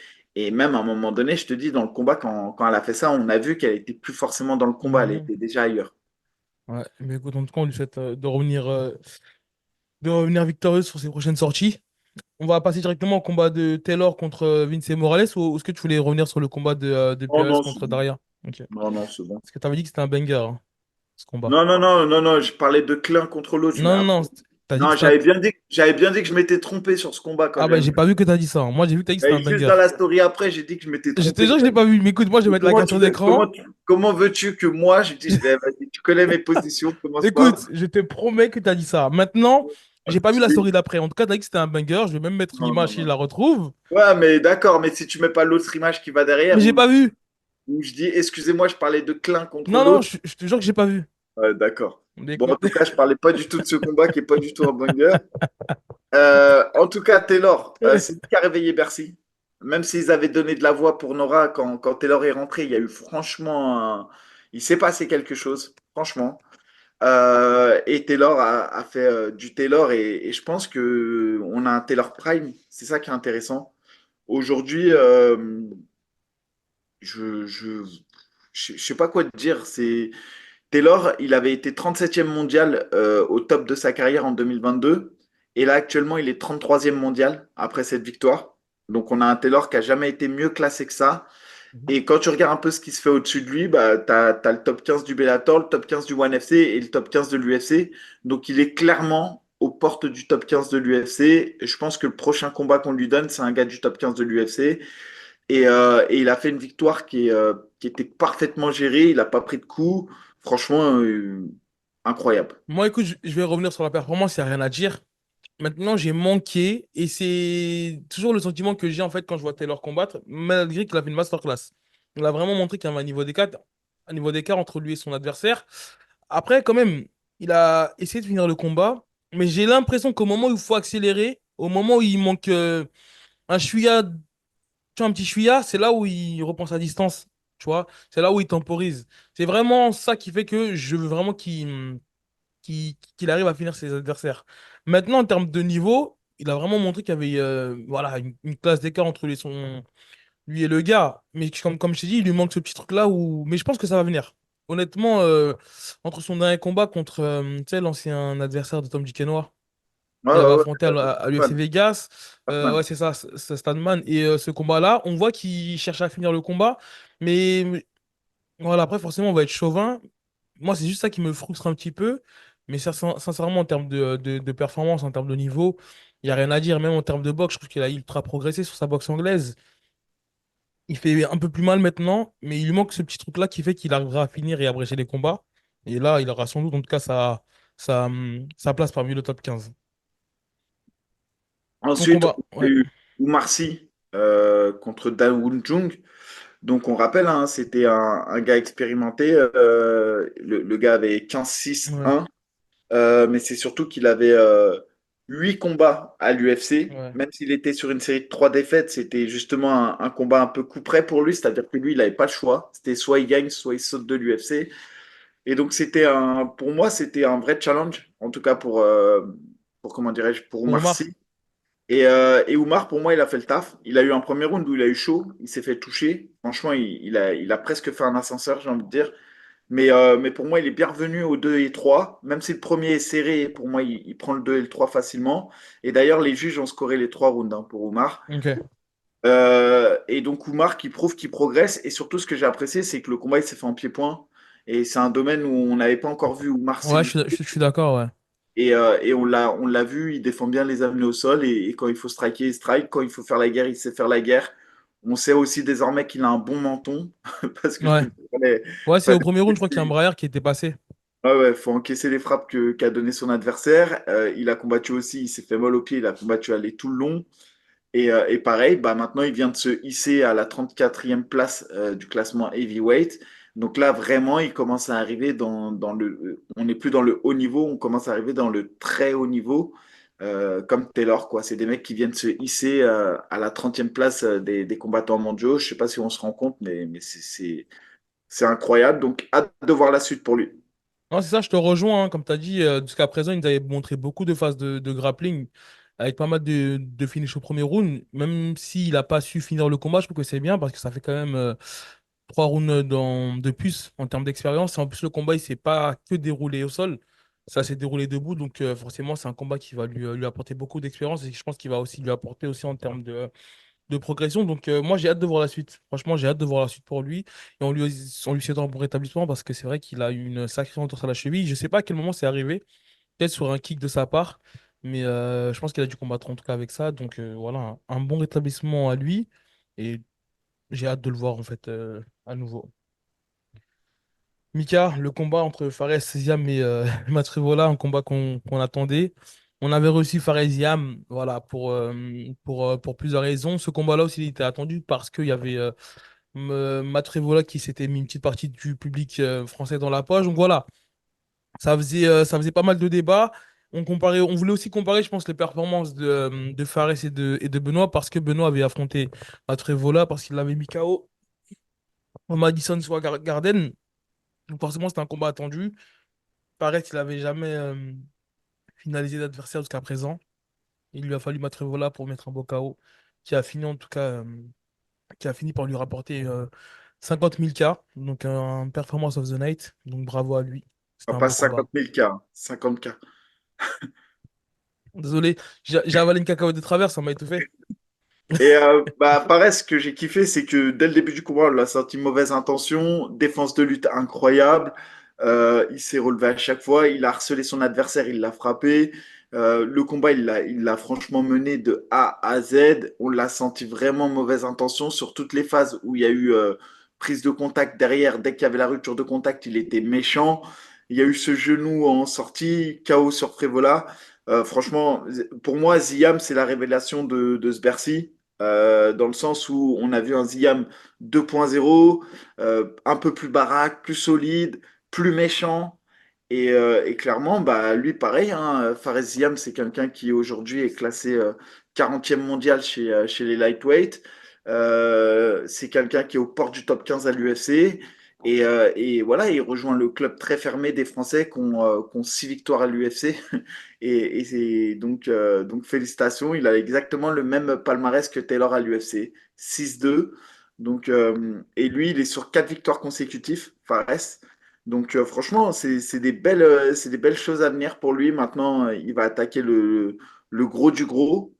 même à un moment donné, je te dis, dans le combat, quand elle a fait ça, on a vu qu'elle était plus forcément dans le combat, elle Mhm. était déjà ailleurs. Ouais, mais écoute, en tout cas, on lui souhaite de revenir victorieuse sur ses prochaines sorties. On va passer directement au combat de Taylor contre Vince Morales ou est-ce que tu voulais revenir sur le combat de Oh Pérez non, c'est contre bon. Daria? Ok. Non, non, c'est bon. Parce que tu avais dit que c'était un banger, hein, ce combat. Non, non, non, non, non, je parlais de l'un contre l'autre. Non, non, non, t'as dit que Non, c'était un. j'avais bien dit que je m'étais trompé sur ce combat quand Ah bah j'avais j'ai mis. pas vu que t'as dit ça, hein. Moi j'ai vu que t'as dit que c'était un Et juste banger. dans la story après, j'ai dit que je m'étais Je te trompé. jure que je l'ai pas vu, mais écoute, moi je vais Mais mettre la capture d'écran. comment veux-tu que moi, je dise, eh, vas-y, tu connais mes positions, commence pas. Écoute, je te promets que t'as dit ça. Maintenant, j'ai pas vu la story d'après. En tout cas, t'as dit que c'était un banger. Je vais même mettre Non, non, l'image si je non. la retrouve. Ouais, mais d'accord, mais si tu mets pas l'autre image qui va Mais derrière, j'ai pas vu. où je dis, excusez-moi, je parlais de Klein contre Non, non, l'autre. je te jure que j'ai pas vu. Ouais, d'accord. Mais Bon, en écoute. tout cas, je parlais pas du tout de ce combat qui est pas du tout un banger. En tout cas, Taylor, c'est lui qui a réveillé Bercy. Même s'ils avaient donné de la voix pour Nora, quand Taylor est rentré, il y a eu franchement, il s'est passé quelque chose, franchement. Et Taylor a fait du Taylor et je pense que on a un Taylor Prime. C'est ça qui est intéressant. Aujourd'hui, je, je, je sais pas quoi te dire. C'est Taylor, il avait été 37e mondial au top de sa carrière en 2022. Et là, actuellement, il est 33e mondial après cette victoire. Donc, on a un Taylor qui a jamais été mieux classé que ça. Mhm. Et quand tu regardes un peu ce qui se fait au-dessus de lui, bah, tu as, le top 15 du Bellator, le top 15 du ONE FC et le top 15 de l'UFC. Donc, il est clairement aux portes du top 15 de l'UFC. Je pense que le prochain combat qu'on lui donne, c'est un gars du top 15 de l'UFC. Et il a fait une victoire qui était parfaitement gérée. Il n'a pas pris de coups. Franchement, incroyable. Moi, écoute, je vais revenir sur la performance, il n'y a rien à dire. Maintenant, j'ai manqué, et c'est toujours le sentiment que j'ai en fait quand je vois Taylor combattre, malgré qu'il a fait une masterclass. Il a vraiment montré qu'il y avait un niveau d'écart entre lui et son adversaire. Après, quand même, il a essayé de finir le combat, mais j'ai l'impression qu'au moment où il faut accélérer, au moment où il manque un chouïa, tu vois, un petit chouïa, c'est là où il reprend sa distance, tu vois, c'est là où il temporise. C'est vraiment ça qui fait que je veux vraiment qu'il arrive à finir ses adversaires. Maintenant, en termes de niveau, il a vraiment montré qu'il y avait voilà, une classe d'écart entre lui et le gars. Mais comme je t'ai dit, il lui manque ce petit truc-là où. Mais je pense que ça va venir. Honnêtement, entre son dernier combat contre tu sais, l'ancien adversaire de Tom Duquesnoy, Ouais, qu'il avait ouais, ouais. affronté à l'UFC Batman. Vegas, Batman. ouais, c'est ça, c'est Stadman. Et ce combat-là, on voit qu'il cherche à finir le combat. Mais voilà, après, forcément, on va être chauvin. Moi, c'est juste ça qui me frustre un petit peu. Mais sincèrement, en termes de performance, en termes de niveau, il n'y a rien à dire. Même en termes de boxe, je trouve qu'il a ultra progressé sur sa boxe anglaise. Il fait un peu plus mal maintenant, mais il lui manque ce petit truc-là qui fait qu'il arrivera à finir et à abréger les combats. Et là, il aura sans doute, en tout cas, sa place parmi le top 15. Ton Ensuite, combat, on a ouais, eu Oumar Sy contre Dan Woon Jung. Donc, on rappelle, hein, c'était un gars expérimenté. Le gars avait 15-6-1. ouais, Mais c'est surtout qu'il avait 8 combats à l'UFC. ouais. Même s'il était sur une série de 3 défaites, c'était justement un combat un peu coup près pour lui. C'est-à-dire que lui, il n'avait pas le choix. C'était soit il gagne, soit il saute de l'UFC. Et donc, pour moi, c'était un vrai challenge. En tout cas, pour comment dirais-je, pour Pour Oumar Omar, Sy. Et Oumar, pour moi, il a fait le taf. Il a eu un premier round où il a eu chaud. Il s'est fait toucher. Franchement, il a presque fait un ascenseur, j'ai envie de dire. Mais pour moi, il est bien revenu au 2 et 3. Même si le premier est serré, pour moi, il prend le 2 et le 3 facilement. Et d'ailleurs, les juges ont scoré les 3 rounds hein, pour Oumar. ok. Et donc, Oumar qui prouve qu'il progresse. Et surtout, ce que j'ai apprécié, c'est que le combat, il s'est fait en pied-point. Et c'est un domaine où on n'avait pas encore vu Oumar Ouais, s'illustrer. je suis d'accord, ouais. Et on l'a vu, il défend bien les amener au sol. Et quand il faut striker, il strike. Quand il faut faire la guerre, il sait faire la guerre. On sait aussi désormais qu'il a un bon menton. Parce que je Ouais. trouve qu'il fallait, Ouais, c'est fallait au premier round, je crois qu'il y a un braillard qui était passé. Ouais, ouais, faut encaisser les frappes qu'a donné son adversaire. Il a combattu aussi, il s'est fait mal au pied, il a combattu aller tout le long. Et pareil, bah maintenant il vient de se hisser à la 34e place du classement heavyweight. Donc là, vraiment, il commence à arriver dans le. On n'est plus dans le haut niveau, on commence à arriver dans le très haut niveau, comme Taylor, quoi. C'est des mecs qui viennent se hisser à la 30e place des combattants mondiaux. Je sais pas si on se rend compte, mais c'est incroyable. Donc, hâte de voir la suite pour lui. Non, c'est ça, je te rejoins, hein. Comme tu as dit, jusqu'à présent, ils avaient montré beaucoup de phases de grappling avec pas mal de finish au premier round. Même s'il n'a pas su finir le combat, je trouve que c'est bien parce que ça fait quand même 3 rounds de plus en termes d'expérience. Et en plus, le combat, il s'est pas que déroulé au sol, ça s'est déroulé debout. Donc, forcément, c'est un combat qui va lui apporter beaucoup d'expérience et je pense qu'il va aussi lui apporter aussi en termes de progression. Donc, moi, j'ai hâte de voir la suite. Franchement, j'ai hâte de voir la suite pour lui. Et on lui souhaite un bon rétablissement parce que c'est vrai qu'il a eu une sacrée entorse à la cheville. Je sais pas à quel moment c'est arrivé. Peut-être sur un kick de sa part. Mais je pense qu'il a dû combattre en tout cas avec ça. Donc, voilà, un bon rétablissement à lui. Et j'ai hâte de le voir en fait à nouveau. Mika, le combat entre Fares Ziam et Matrivola, un combat qu'on attendait. On avait reçu Fares Ziam, voilà, pour plusieurs raisons. Ce combat-là aussi, il était attendu parce qu'il y avait Matrevola qui s'était mis une petite partie du public français dans la poche. Donc voilà, ça faisait pas mal de débats. On voulait aussi comparer, je pense, les performances de Fares et de Benoît parce que Benoît avait affronté Matrevola parce qu'il l'avait mis KO au Madison Square Garden. Donc forcément, c'était un combat attendu. Fares, il n'avait jamais finalisé d'adversaire jusqu'à présent. Il lui a fallu Matrevola pour mettre un beau KO qui a fini en tout cas qui a fini par lui rapporter 50 000 K, donc un performance of the night. Donc bravo à lui. C'était un Pas beau combat. 50 000 cas, 50 cas. Désolé, j'ai avalé une cacahuète de travers, ça m'a étouffé. Et bah, pareil, ce que j'ai kiffé, c'est que dès le début du combat, on l'a senti mauvaise intention, défense de lutte incroyable. Il s'est relevé à chaque fois, il a harcelé son adversaire, il l'a frappé. Le combat, il l'a franchement mené de A à Z. On l'a senti vraiment mauvaise intention sur toutes les phases où il y a eu prise de contact derrière. Dès qu'il y avait la rupture de contact, il était méchant. Il y a eu ce genou en sortie, KO sur Prévola. Franchement, pour moi, Ziam, c'est la révélation de ce Bercy dans le sens où on a vu un Ziam 2.0, un peu plus baraque, plus solide, plus méchant. Et clairement, bah, lui, pareil, hein, Fares Ziam, c'est quelqu'un qui aujourd'hui est classé 40e mondial chez les lightweight. C'est quelqu'un qui est aux portes du top 15 à l'UFC. Et voilà, il rejoint le club très fermé des Français qui ont 6 victoires à l'UFC. Et donc, félicitations, il a exactement le même palmarès que Taylor à l'UFC, 6-2. Donc, et lui, il est sur 4 victoires consécutives, Fares. Donc, franchement, c'est des belles choses à venir pour lui. Maintenant, il va attaquer le gros du gros.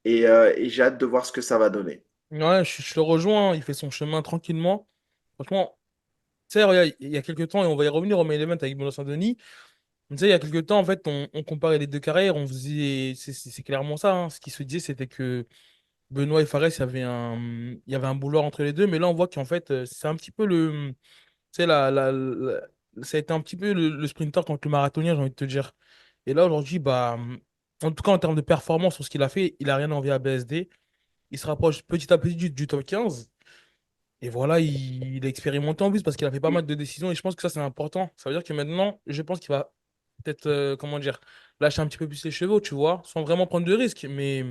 Et j'ai hâte de voir ce que ça va donner. Ouais, je le rejoins, il fait son chemin tranquillement. Franchement, tu sais, regarde, il y a quelques temps, et on va y revenir au main event avec Benoît Saint-Denis. Tu sais, il y a quelques temps, en fait, on comparait les deux carrières, on faisait, c'est clairement ça, hein. Ce qui se disait, c'était que Benoît et Fares, il y avait un boulot entre les deux, mais là, on voit qu'en fait, c'est un petit peu le, tu sais, ça a été un petit peu le sprinter contre le marathonien, j'ai envie de te dire. Et là, aujourd'hui, bah, en tout cas, en termes de performance sur ce qu'il a fait, il a rien envie à BSD. Il se rapproche petit à petit du top 15. Et voilà, il est expérimenté en plus parce qu'il a fait pas mal de décisions et je pense que ça, c'est important. Ça veut dire que maintenant, je pense qu'il va peut-être, comment dire, lâcher un petit peu plus les chevaux, tu vois, sans vraiment prendre de risques. Mais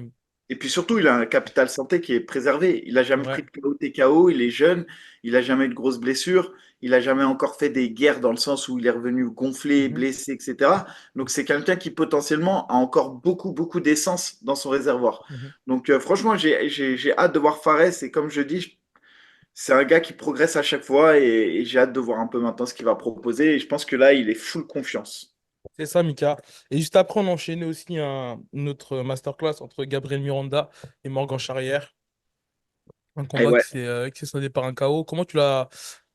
Et puis surtout, il a un capital santé qui est préservé. Il n'a jamais ouais. pris de KO TKO, il est jeune, il n'a jamais eu de grosses blessures, il n'a jamais encore fait des guerres dans le sens où il est revenu gonflé, Mhm, blessé, etc. Donc c'est quelqu'un qui potentiellement a encore beaucoup, beaucoup d'essence dans son réservoir. mhm. Donc franchement, j'ai hâte de voir Fares et comme je dis, c'est un gars qui progresse à chaque fois et j'ai hâte de voir un peu maintenant ce qu'il va proposer. Et je pense que là, il est full confiance. C'est ça, Mika. Et juste après, on enchaînait aussi une autre masterclass entre Gabriel Miranda et Morgan Charrière. Un Et combat ouais, qui s'est soldé par un KO. Comment tu l'as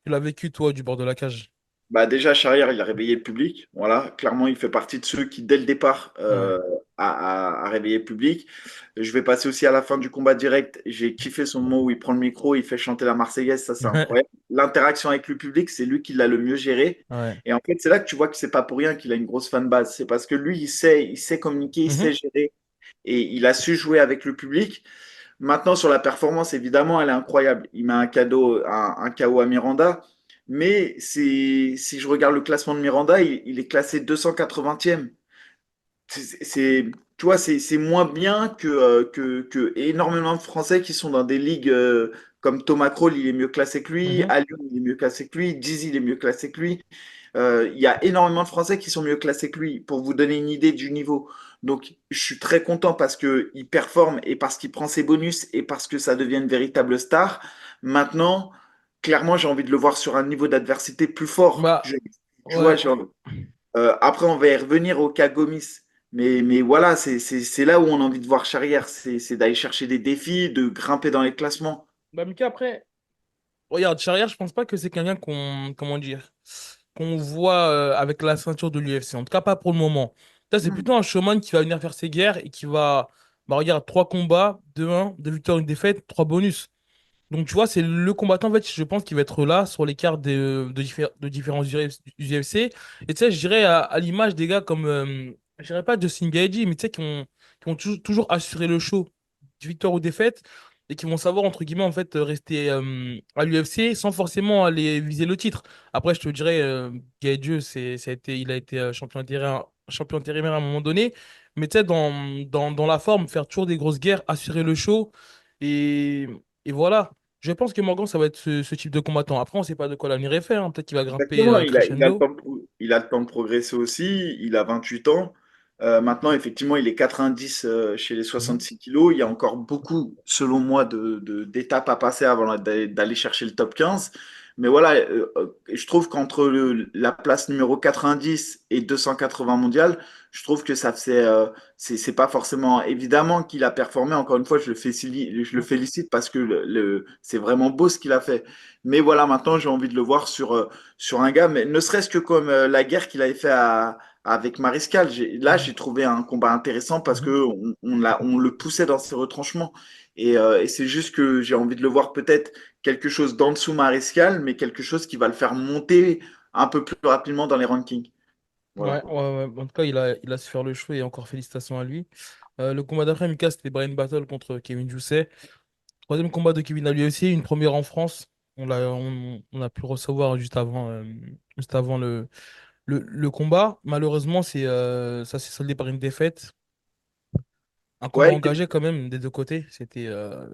vécu, toi, du bord de la cage? bah déjà, Charrière, il a réveillé le public. Voilà, clairement, il fait partie de ceux qui, dès le départ, Ouais. a réveillé le public. Je vais passer aussi à la fin du combat direct. J'ai kiffé son moment où il prend le micro, il fait chanter la Marseillaise. Ça, c'est incroyable. L'interaction avec le public, c'est lui qui l'a le mieux géré. Ouais. Et en fait, c'est là que tu vois que c'est pas pour rien qu'il a une grosse fanbase. C'est parce que lui, il sait communiquer, il Mhm. sait gérer et il a su jouer avec le public. Maintenant, sur la performance, évidemment, elle est incroyable. Il met un KO à Miranda. Mais si je regarde le classement de Miranda, il est classé 280e. Tu vois, c'est moins bien que énormément de Français qui sont dans des ligues comme Thomas Kroll, il est mieux classé que lui. Mhm. Aliou, il est mieux classé que lui. Dizzy, il est mieux classé que lui. Il y a énormément de Français qui sont mieux classés que lui, pour vous donner une idée du niveau. Donc, je suis très content parce qu'il performe et parce qu'il prend ses bonus et parce que ça devient une véritable star. Maintenant, clairement, j'ai envie de le voir sur un niveau d'adversité plus fort. Bah, Tu vois, ouais. après, on va y revenir au cas Gomis. Mais voilà, c'est là où on a envie de voir Charrière. C'est d'aller chercher des défis, de grimper dans les classements. Bah, Mika, après, regarde, Charrière, je pense pas que c'est quelqu'un comment dire, qu'on voit avec la ceinture de l'UFC. En tout cas, pas pour le moment. Ça, c'est Hmm. plutôt un showman qui va venir faire ses guerres et qui va, bah, regarde, trois combats, deux 1 deux victoires, une défaite, trois bonus. Donc, tu vois, c'est le combattant, en fait, je pense, qui va être là sur les cartes de différents UFC. Et tu sais, je dirais à l'image des gars comme, je dirais pas Justin Gaethje, mais tu sais, qui ont toujours assuré le show, victoire ou défaite, et qui vont savoir, entre guillemets, en fait, rester à l'UFC sans forcément aller viser le titre. Après, je te dirais, Gaethje, il a été champion intérimaire à un moment donné, mais tu sais, dans la forme, faire toujours des grosses guerres, assurer le show. Et, et voilà. Je pense que Morgan, ça va être ce type de combattant. Après, on ne sait pas de quoi l'avenir est fait, hein. Peut-être qu'il va grimper Exactement, il a le crescendo. temps il a le temps de progresser aussi. Il a 28 ans. Maintenant, effectivement, il est 90 chez les Mhm. 66 kilos. Il y a encore beaucoup, selon moi, d'étapes à passer avant d'aller chercher le top 15. Mais voilà, je trouve qu'entre la place numéro 90 et 280 mondial, je trouve que ça c'est pas forcément évidemment qu'il a performé. Encore une fois, je le félicite parce que c'est vraiment beau ce qu'il a fait. Mais voilà, maintenant, j'ai envie de le voir sur un gars, mais ne serait-ce que comme la guerre qu'il avait fait avec Mariscal. Là, Mhm. j'ai trouvé un combat intéressant parce que Mhm. on le poussait dans ses retranchements. Et c'est juste que j'ai envie de le voir peut-être quelque chose d'en dessous Mariscal, mais quelque chose qui va le faire monter un peu plus rapidement dans les rankings. Voilà. Ouais, ouais, ouais. En tout cas, il a su faire le choix et encore félicitations à lui. Le combat d'après, Mika, c'était Brian Battle contre Kevin Jousset. Troisième combat de Kevin à lui aussi, une première en France. On a pu le recevoir juste avant le combat. Malheureusement, ça s'est soldé par une défaite. Un combat Ouais, engagé quand même des deux côtés.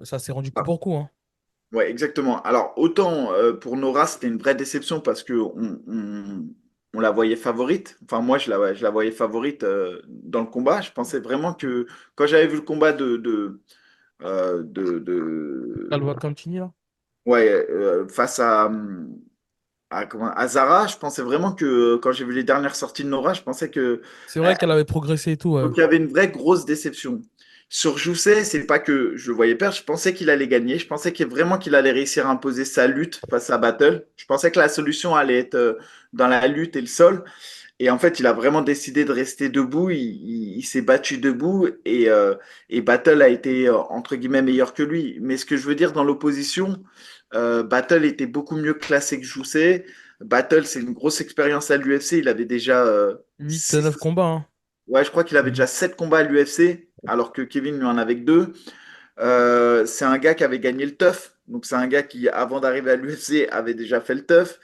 Ça s'est rendu coup ah, pour coup, hein. ouais, exactement. Alors, autant pour Nora, c'était une vraie déception parce que on la voyait favorite. Enfin, moi, je la voyais favorite dans le combat. Je pensais vraiment que quand j'avais vu le combat Calva Cantini, là. ouais, face à Zara, je pensais vraiment que quand j'ai vu les dernières sorties de Nora, je pensais que C'est vrai qu'elle avait progressé et tout, ouais. donc il y avait une vraie grosse déception. Sur Jousset, c'est pas que je le voyais perdre, je pensais qu'il allait gagner, je pensais vraiment qu'il allait réussir à imposer sa lutte face à Battle. Je pensais que la solution allait être dans la lutte et le sol. Et en fait, il a vraiment décidé de rester debout. Il s'est battu debout et Battle a été, entre guillemets, meilleur que lui. Mais ce que je veux dire dans l'opposition, Battle était beaucoup mieux classé que Jousset. Battle, c'est une grosse expérience à l'UFC. Il avait déjà 8, 6. 9 combats, hein. Ouais, je crois qu'il avait Mhm. déjà 7 combats à l'UFC, alors que Kevin lui en avait que 2. C'est un gars qui avait gagné le TUF. Donc, c'est un gars qui, avant d'arriver à l'UFC, avait déjà fait le TUF.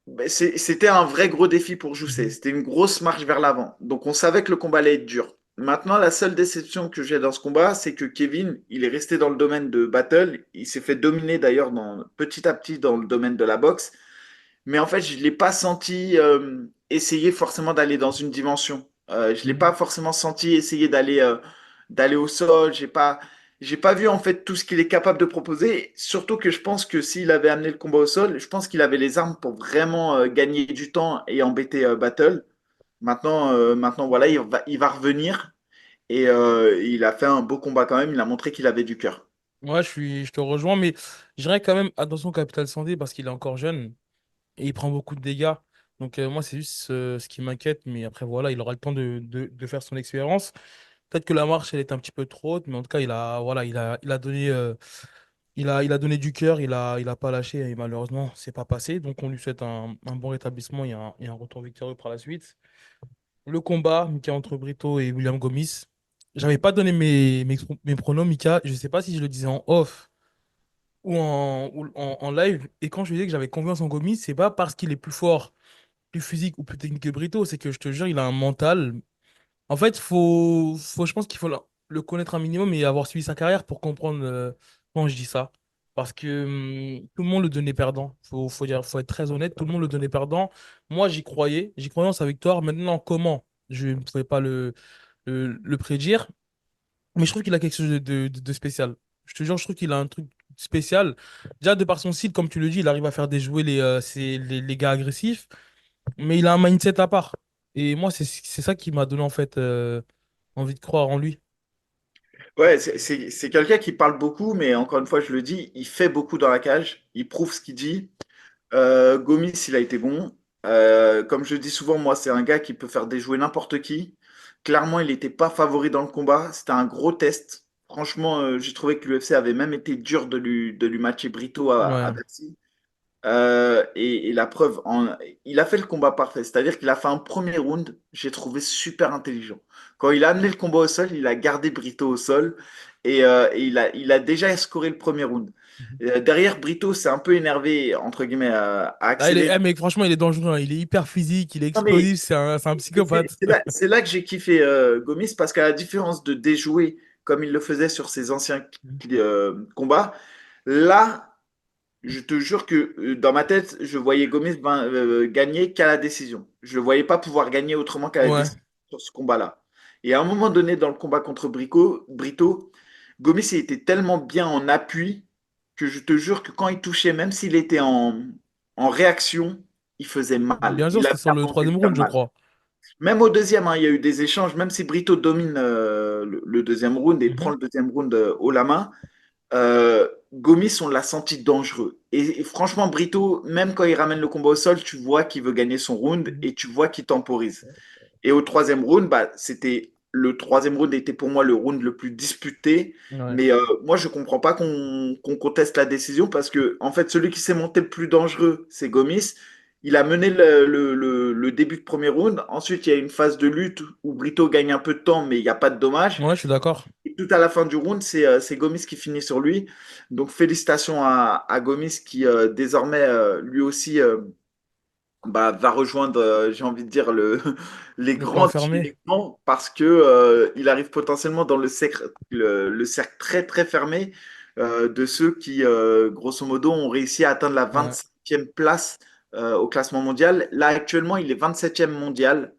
Mais c'était un vrai gros défi pour Jousset. Mhm. C'était une grosse marche vers l'avant. Donc, on savait que le combat allait être dur. Maintenant, la seule déception que j'ai dans ce combat, c'est que Kevin, il est resté dans le domaine de battle. Il s'est fait dominer d'ailleurs petit à petit dans le domaine de la boxe. Mais en fait, je ne l'ai pas senti essayer forcément d'aller dans une dimension. Je ne l'ai pas Mhm. forcément senti essayer d'aller au sol. J'ai pas vu en fait tout ce qu'il est capable de proposer. Surtout que je pense que s'il avait amené le combat au sol, je pense qu'il avait les armes pour vraiment gagner du temps et embêter Battle. Maintenant voilà, il va revenir et il a fait un beau combat quand même. Il a montré qu'il avait du cœur. Ouais, je te rejoins, mais je dirais quand même attention au Capital Santé parce qu'il est encore jeune et il prend beaucoup de dégâts. Donc moi, c'est juste ce qui m'inquiète, mais après, voilà, il aura le temps de faire son expérience. Peut-être que la marche, elle est un petit peu trop haute, mais en tout cas, voilà, il a donné du cœur, il a pas lâché et malheureusement, c'est pas passé. Donc on lui souhaite un bon rétablissement et un retour victorieux par la suite. Le combat, Mika entre Brito et William Gomis. J'avais pas donné mes pronos, Mika. Je sais pas si je le disais en off ou en live. Et quand je disais que j'avais confiance en Gomis, c'est pas parce qu'il est plus fort, plus physique ou plus technique que Brito. C'est que je te jure, il a un mental. En fait, je pense qu'il faut le connaître un minimum et avoir suivi sa carrière pour comprendre quand je dis ça. Parce que tout le monde le donnait perdant. Faut être très honnête, tout le monde le donnait perdant. Moi, j'y croyais en sa victoire. Maintenant, comment? Je ne pouvais pas le prédire. Mais je trouve qu'il a quelque chose de spécial. Je te jure, je trouve qu'il a un truc spécial. Déjà, de par son style, comme tu le dis, il arrive à faire déjouer les gars agressifs, mais il a un mindset à part. Et moi, c'est ça qui m'a donné en fait envie de croire en lui. Ouais, c'est quelqu'un qui parle beaucoup, mais encore une fois, je le dis, il fait beaucoup dans la cage, il prouve ce qu'il dit. Gomis, il a été bon. Comme je dis souvent, moi, c'est un gars qui peut faire déjouer n'importe qui. Clairement, il n'était pas favori dans le combat. C'était un gros test. Franchement, j'ai trouvé que l'UFC avait même été dur de lui matcher Brito à Ouais. Bercy. Et la preuve, il a fait le combat parfait. C'est-à-dire qu'il a fait un premier round, j'ai trouvé super intelligent. Quand il a amené le combat au sol, il a gardé Brito au sol et il a déjà scoré le premier round. Mhm. Derrière, Brito s'est un peu énervé, entre guillemets, a Ah, accéléré. mais franchement, il est dangereux, hein. Il est hyper physique, il est Non, mais explosif, c'est un psychopathe. c'est là que j'ai kiffé Gomis parce qu'à la différence de déjouer comme il le faisait sur ses anciens combats, là, je te jure que dans ma tête, je voyais Gomez gagner qu'à la décision. Je ne voyais pas pouvoir gagner autrement qu'à la Ouais. décision sur ce combat-là. Et à un moment donné, dans le combat contre Brito, Gomis il était tellement bien en appui que je te jure que quand il touchait, même s'il était en réaction, il faisait mal. Bien sûr, Il c'était avait sur le envie de troisième faire round, je mal. crois. Même au deuxième, hein, il y a eu des échanges, même si Brito domine le deuxième round et prend Mhm. le deuxième round haut la main. Gomis, on l'a senti dangereux. Et franchement, Brito, même quand il ramène le combat au sol, tu vois qu'il veut gagner son round Mhm. et tu vois qu'il temporise. Et au troisième round, bah, le troisième round était pour moi le round le plus disputé. Ouais. Mais moi, je comprends pas qu'on conteste la décision parce que, en fait, celui qui s'est monté le plus dangereux, c'est Gomis. Il a mené le début de premier round. Ensuite, il y a une phase de lutte où Brito gagne un peu de temps, mais il n'y a pas de dommage. Ouais, je suis d'accord. Et tout à la fin du round, c'est Gomis qui finit sur lui. Donc félicitations à Gomis qui désormais lui aussi va rejoindre, j'ai envie de dire, les Le plan grands de chez fermé. les grands parce que il arrive potentiellement dans le cercle très très fermé de ceux qui, grosso modo, ont réussi à atteindre la Ouais. 25e place au classement mondial. Là, actuellement, il est 27e mondial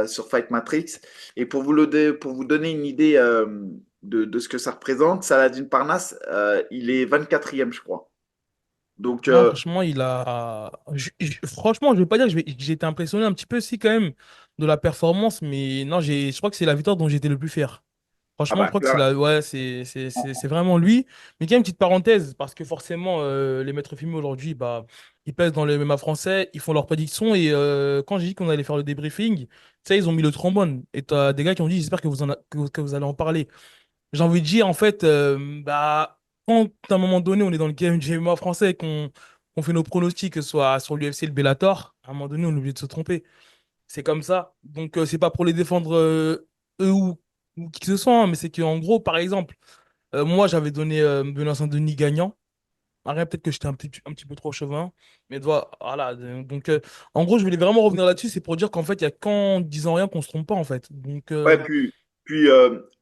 sur Fight Matrix. Et pour vous donner une idée de ce que ça représente, Saladin Parnasse, il est 24e, je crois. Donc, Non, franchement, franchement, je vais pas dire que j'ai été impressionné un petit peu, si, quand même, de la performance, mais non, je crois que c'est la victoire dont j'étais le plus fier. Ah Franchement, je bah, crois que c'est la... ouais, c'est vraiment lui. Mais quand même, une petite parenthèse, parce que forcément, les maîtres filmés aujourd'hui, bah, ils pèsent dans le MMA français, ils font leurs prédictions. Et quand j'ai dit qu'on allait faire le débriefing, tu sais, ils ont mis le trombone. Et t'as des gars qui ont dit, j'espère que que vous allez en parler. J'ai envie de dire, en fait, bah, quand à un moment donné, on est dans le game du MMA français, qu'on fait nos pronostics, que ce soit sur l'UFC, le Bellator, à un moment donné, on oublie de se tromper. C'est comme ça. Donc, c'est pas pour les défendre eux ou qui que ce soit, hein, mais c'est qu'en gros, par exemple, moi, j'avais donné Benoît Saint-Denis gagnant. Arrête, peut-être que j'étais un petit peu trop chauvin, mais voilà. Donc, en gros, je voulais vraiment revenir là-dessus. C'est pour dire qu'en fait, il y a qu'en disant rien qu'on se trompe pas, en fait. Donc, ouais, puis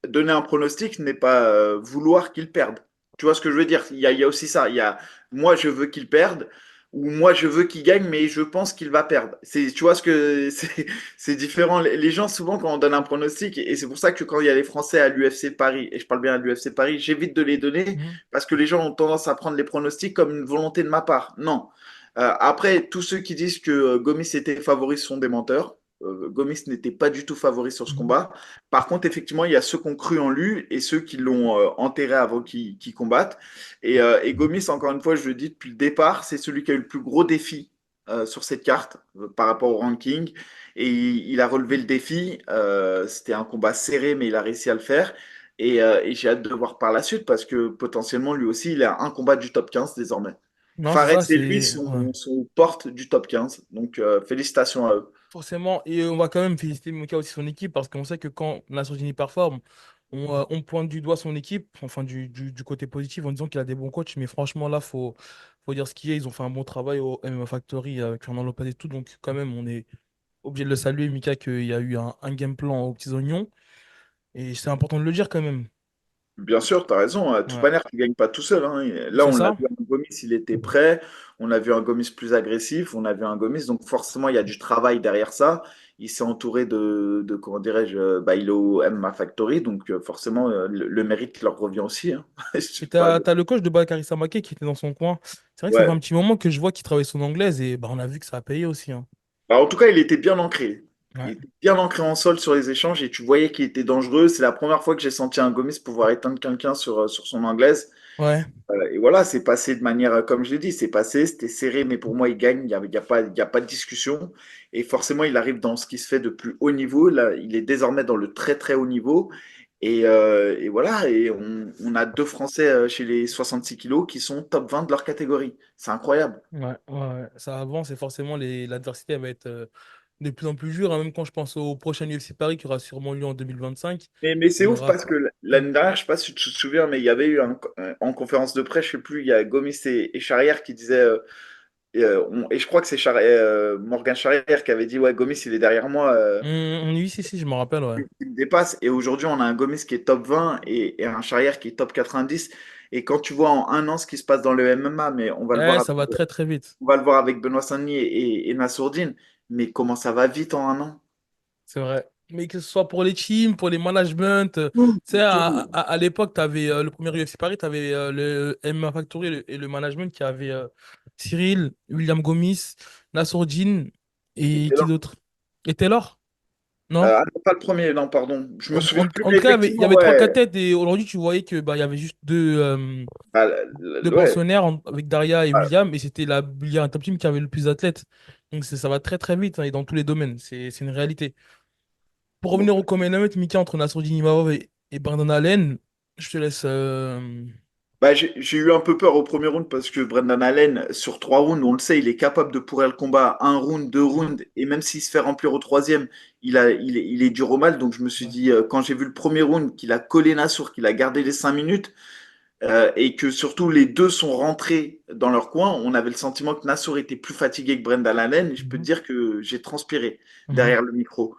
donner un pronostic n'est pas vouloir qu'il perde. Tu vois ce que je veux dire? Il y a aussi ça. Il y a moi, je veux qu'il perde, ou moi, je veux qu'il gagne, mais je pense qu'il va perdre. Tu vois ce que c'est différent. Les gens, souvent, quand on donne un pronostic, et c'est pour ça que quand il y a les Français à l'UFC Paris, et je parle bien à l'UFC Paris, j'évite de les donner mhm, parce que les gens ont tendance à prendre les pronostics comme une volonté de ma part. Non. Après, tous ceux qui disent que Gomis était favori sont des menteurs. Gomis n'était pas du tout favori sur ce mhm, combat. Par contre, effectivement, il y a ceux qui ont cru en lui et ceux qui l'ont enterré avant qu'il combatte. Et Gomis, encore une fois, je le dis depuis le départ, c'est celui qui a eu le plus gros défi sur cette carte par rapport au ranking. Et il a relevé le défi. C'était un combat serré, mais il a réussi à le faire. Et j'ai hâte de voir par la suite parce que potentiellement, lui aussi, il a un combat du top 15 désormais. non, c'est Fares ça, et lui c'est. Ouais. sont porte du top 15. Donc, félicitations à eux. Forcément, et on va quand même féliciter Mika aussi son équipe parce qu'on sait que quand la Surgini performe, on pointe du doigt son équipe, enfin du côté positif en disant qu'il a des bons coachs, mais franchement là, faut dire ce qu'il y a, ils ont fait un bon travail au MMA Factory avec Fernand Lopez et tout, donc quand même on est obligé de le saluer, Mika, qu'il y a eu un game plan aux petits oignons, et c'est important de le dire quand même. Bien sûr, tu as raison. De toute Ouais, manière, tu ne gagnes pas tout seul, hein. Et là, c'est on l'a ça? vu un Gomis, il était prêt. On a vu un Gomis plus agressif. On a vu un Gomis. Donc, forcément, il y a du travail derrière ça. Il s'est entouré comment dirais-je, bah, il est au MMA Factory. Donc, forcément, le mérite leur revient aussi, hein. Je Et sais pas. t'as le coach de Bakary Samaké qui était dans son coin. C'est vrai que ça fait Ouais. un petit moment que je vois qu'il travaille son anglaise et bah, on a vu que ça a payé aussi, hein. Bah, en tout cas, il était bien ancré. Il Ouais. était bien ancré en sol sur les échanges et tu voyais qu'il était dangereux. C'est la première fois que j'ai senti un Gomis pouvoir éteindre quelqu'un sur son anglaise. Ouais. Et voilà, c'est passé de manière, comme je l'ai dit, c'est passé, c'était serré, mais pour moi, il gagne, il y a pas de discussion. Et forcément, il arrive dans ce qui se fait de plus haut niveau. Là, il est désormais dans le très, très haut niveau. Et voilà, et on a deux Français chez les 66 kilos qui sont top 20 de leur catégorie. C'est incroyable. Ouais, ouais, ouais. Ça avance et forcément l'adversité elle va être de plus en plus dure, hein. Même quand je pense au prochain UFC Paris qui aura sûrement lieu en 2025, Mais c'est on ouf aura. parce que l'année dernière, je sais pas si tu te souviens, mais il y avait eu en conférence de presse, je sais plus, il y a Gomis et Charrière qui disaient et je crois que c'est Morgan Charrière qui avait dit, ouais, Gomis, il est derrière moi, Oui, si, si, je me rappelle, ouais. il me dépasse. Et aujourd'hui, on a un Gomis qui est top 20 et un Charrière qui est top 90. Et quand tu vois en un an ce qui se passe dans le MMA, mais Eh, ça va très très vite. on va le voir avec Benoît Saint-Denis et Nassourdine, mais comment ça va vite en un an? C'est vrai. Mais que ce soit pour les teams, pour les managements, Tout, tu sais, tout. à l'époque, tu avais le premier UFC Paris, tu avais le MMA Factory et le management qui avait Cyril, William Gomis, Nassourdine et Et qui là, d'autre? Et Taylor? Non? non, pas le premier, non, pardon. Je me souviens plus, En mais tout cas, il y effectivement, avait trois ouais. quatre têtes et aujourd'hui, tu voyais que bah, il y avait juste Bah, deux ouais. pensionnaires avec Daria et Bah, William et c'était la William Top Team qui avait le plus d'athlètes. Donc ça va très très vite, hein, et dans tous les domaines. C'est une réalité. Pour bon. revenir au Common Event, Mika entre Nassourdine Imavov et Brandon Allen, je te laisse. Bah, j'ai eu un peu peur au premier round parce que Brendan Allen, sur trois rounds, on le sait, il est capable de pourrir le combat un round, deux Mhm. rounds, et même s'il se fait remplir au troisième, il est dur au mal. Donc je me suis Ouais. dit, quand j'ai vu le premier round, qu'il a collé Nassour, qu'il a gardé les 5 minutes, et que surtout les deux sont rentrés dans leur coin, on avait le sentiment que Nassour était plus fatigué que Brendan Allen, et je peux te Mhm. dire que j'ai transpiré Mhm. derrière le micro.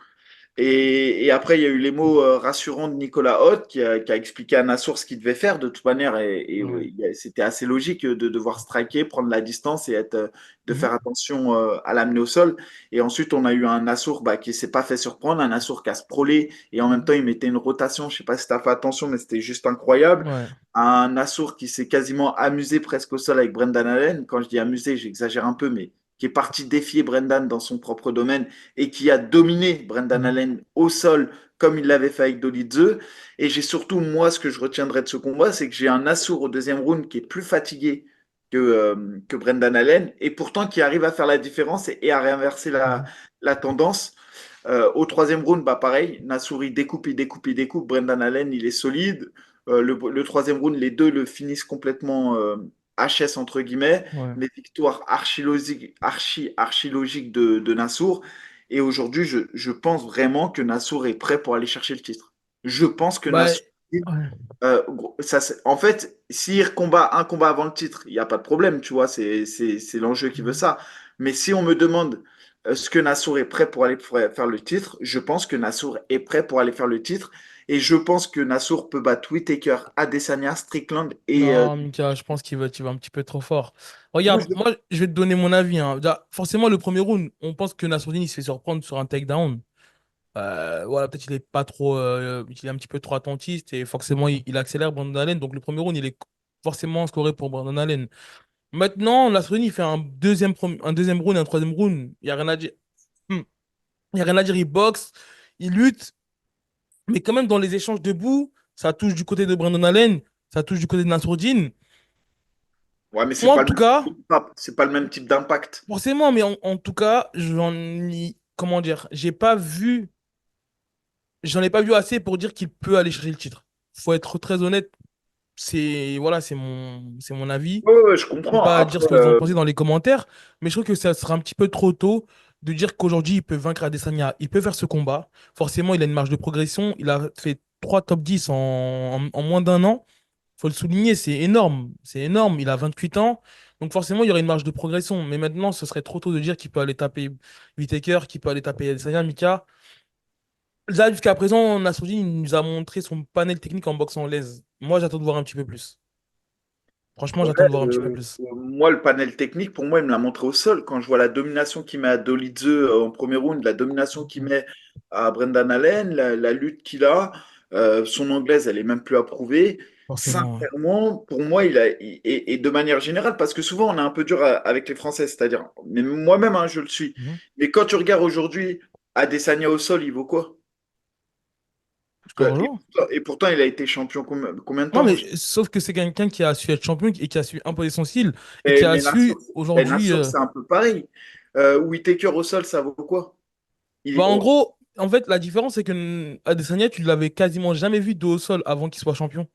Et après, il y a eu les mots rassurants de Nicolas Hoth qui a expliqué à Nassour ce qu'il devait faire de toute manière. Ouais. C'était assez logique de devoir striker, prendre la distance et de Mhm. faire attention à l'amener au sol. Et ensuite, on a eu un Nassour bah, qui s'est pas fait surprendre, un Nassour qui a sprolé et en même Mhm. temps, il mettait une rotation. Je sais pas si tu as fait attention, mais c'était juste incroyable. Ouais. Un Nassour qui s'est quasiment amusé presque au sol avec Brendan Allen. Quand je dis amusé, j'exagère un peu, mais qui est parti défier Brendan dans son propre domaine et qui a dominé Brendan Mhm. Allen au sol comme il l'avait fait avec Dolidze. Et j'ai surtout, moi, ce que je retiendrai de ce combat, c'est que j'ai un Nassour au deuxième round qui est plus fatigué que Brendan Allen et pourtant qui arrive à faire la différence et à réinverser Mhm. la tendance. Au troisième round, bah pareil, Nassouri découpe, il découpe, il découpe. Brendan Allen, il est solide. Le troisième round, les deux le finissent complètement HS entre guillemets, Ouais. mais victoire archi logique de Nassour. Et aujourd'hui, je pense vraiment que Nassour est prêt pour aller chercher le titre. Je pense que Bah, Nassour, ouais. en fait, s'il combat un combat avant le titre, il n'y a pas de problème, tu vois, c'est l'enjeu qui veut Mhm. ça. Mais si on me demande est-ce que Nassour est prêt pour aller faire le titre, je pense que Nassour est prêt pour aller faire le titre. Et je pense que Nassour peut battre Whittaker, Adesanya, Strickland et. Non, Mika, je pense tu vas un petit peu trop fort. Moi, Regarde, moi, je vais te donner mon avis, hein. Déjà, forcément, le premier round, on pense que Nassourdine, il se fait surprendre sur un takedown. Voilà, peut-être il est pas trop, il est un petit peu trop attentiste et forcément, il accélère Brandon Allen. Donc, le premier round, il est forcément scoré pour Brandon Allen. Maintenant, Nassourdine, il fait un deuxième round, un troisième round. Il n'y a rien à dire. Hmm. Il y a rien à dire, il boxe, il lutte. Mais quand même, dans les échanges debout, ça touche du côté de Brandon Allen, ça touche du côté de Nassourdine. ouais, mais c'est Moi, en pas le tout même cas, type d'impact. C'est pas le même type d'impact. forcément, mais en tout cas, comment dire, j'en ai pas vu assez pour dire qu'il peut aller chercher le titre. Faut être très honnête, voilà, c'est mon avis. Ouais, ouais, je Je vais comprends. pas dire Après, ce que vous en pensez dans les commentaires, mais je trouve que ça sera un petit peu trop tôt de dire qu'aujourd'hui il peut vaincre Adesanya. Il peut faire ce combat. Forcément, il a une marge de progression. Il a fait 3 top 10 en moins d'un an. Faut le souligner, c'est énorme. C'est énorme. Il a 28 ans. Donc forcément, il y aurait une marge de progression. Mais maintenant, ce serait trop tôt de dire qu'il peut aller taper Whittaker, qu'il peut aller taper Adesanya, Mika. Là, jusqu'à présent, Nassourdine il nous a montré son panel technique en boxe anglaise. Moi, j'attends de voir un petit peu plus. Franchement, ouais, j'attends de voir un petit peu plus. moi, le panel technique, pour moi, il me l'a montré au sol. Quand je vois la domination qu'il met à Dolidze en premier round, la domination qu'il met à Brendan Allen, la lutte qu'il a, son anglaise, elle est même plus approuvée. Forcément, ouais. Sincèrement, pour moi, et de manière générale, parce que souvent, on est un peu dur avec les Français, c'est-à-dire, mais moi-même, hein, je le suis. Mhm. Mais quand tu regardes aujourd'hui, Adesanya au sol, il vaut quoi? Je te rejoins. Et pourtant, il a été champion combien de Non, temps? mais sauf que c'est quelqu'un qui a su être champion et qui a su imposer son style et qui Et, a mais Nassour, su aujourd'hui. C'est un peu pareil. Whittaker au sol, ça vaut quoi? Bah, en Oh, gros, en fait, la différence, c'est que Adesanya, tu l'avais quasiment jamais vu de haut sol avant qu'il soit champion.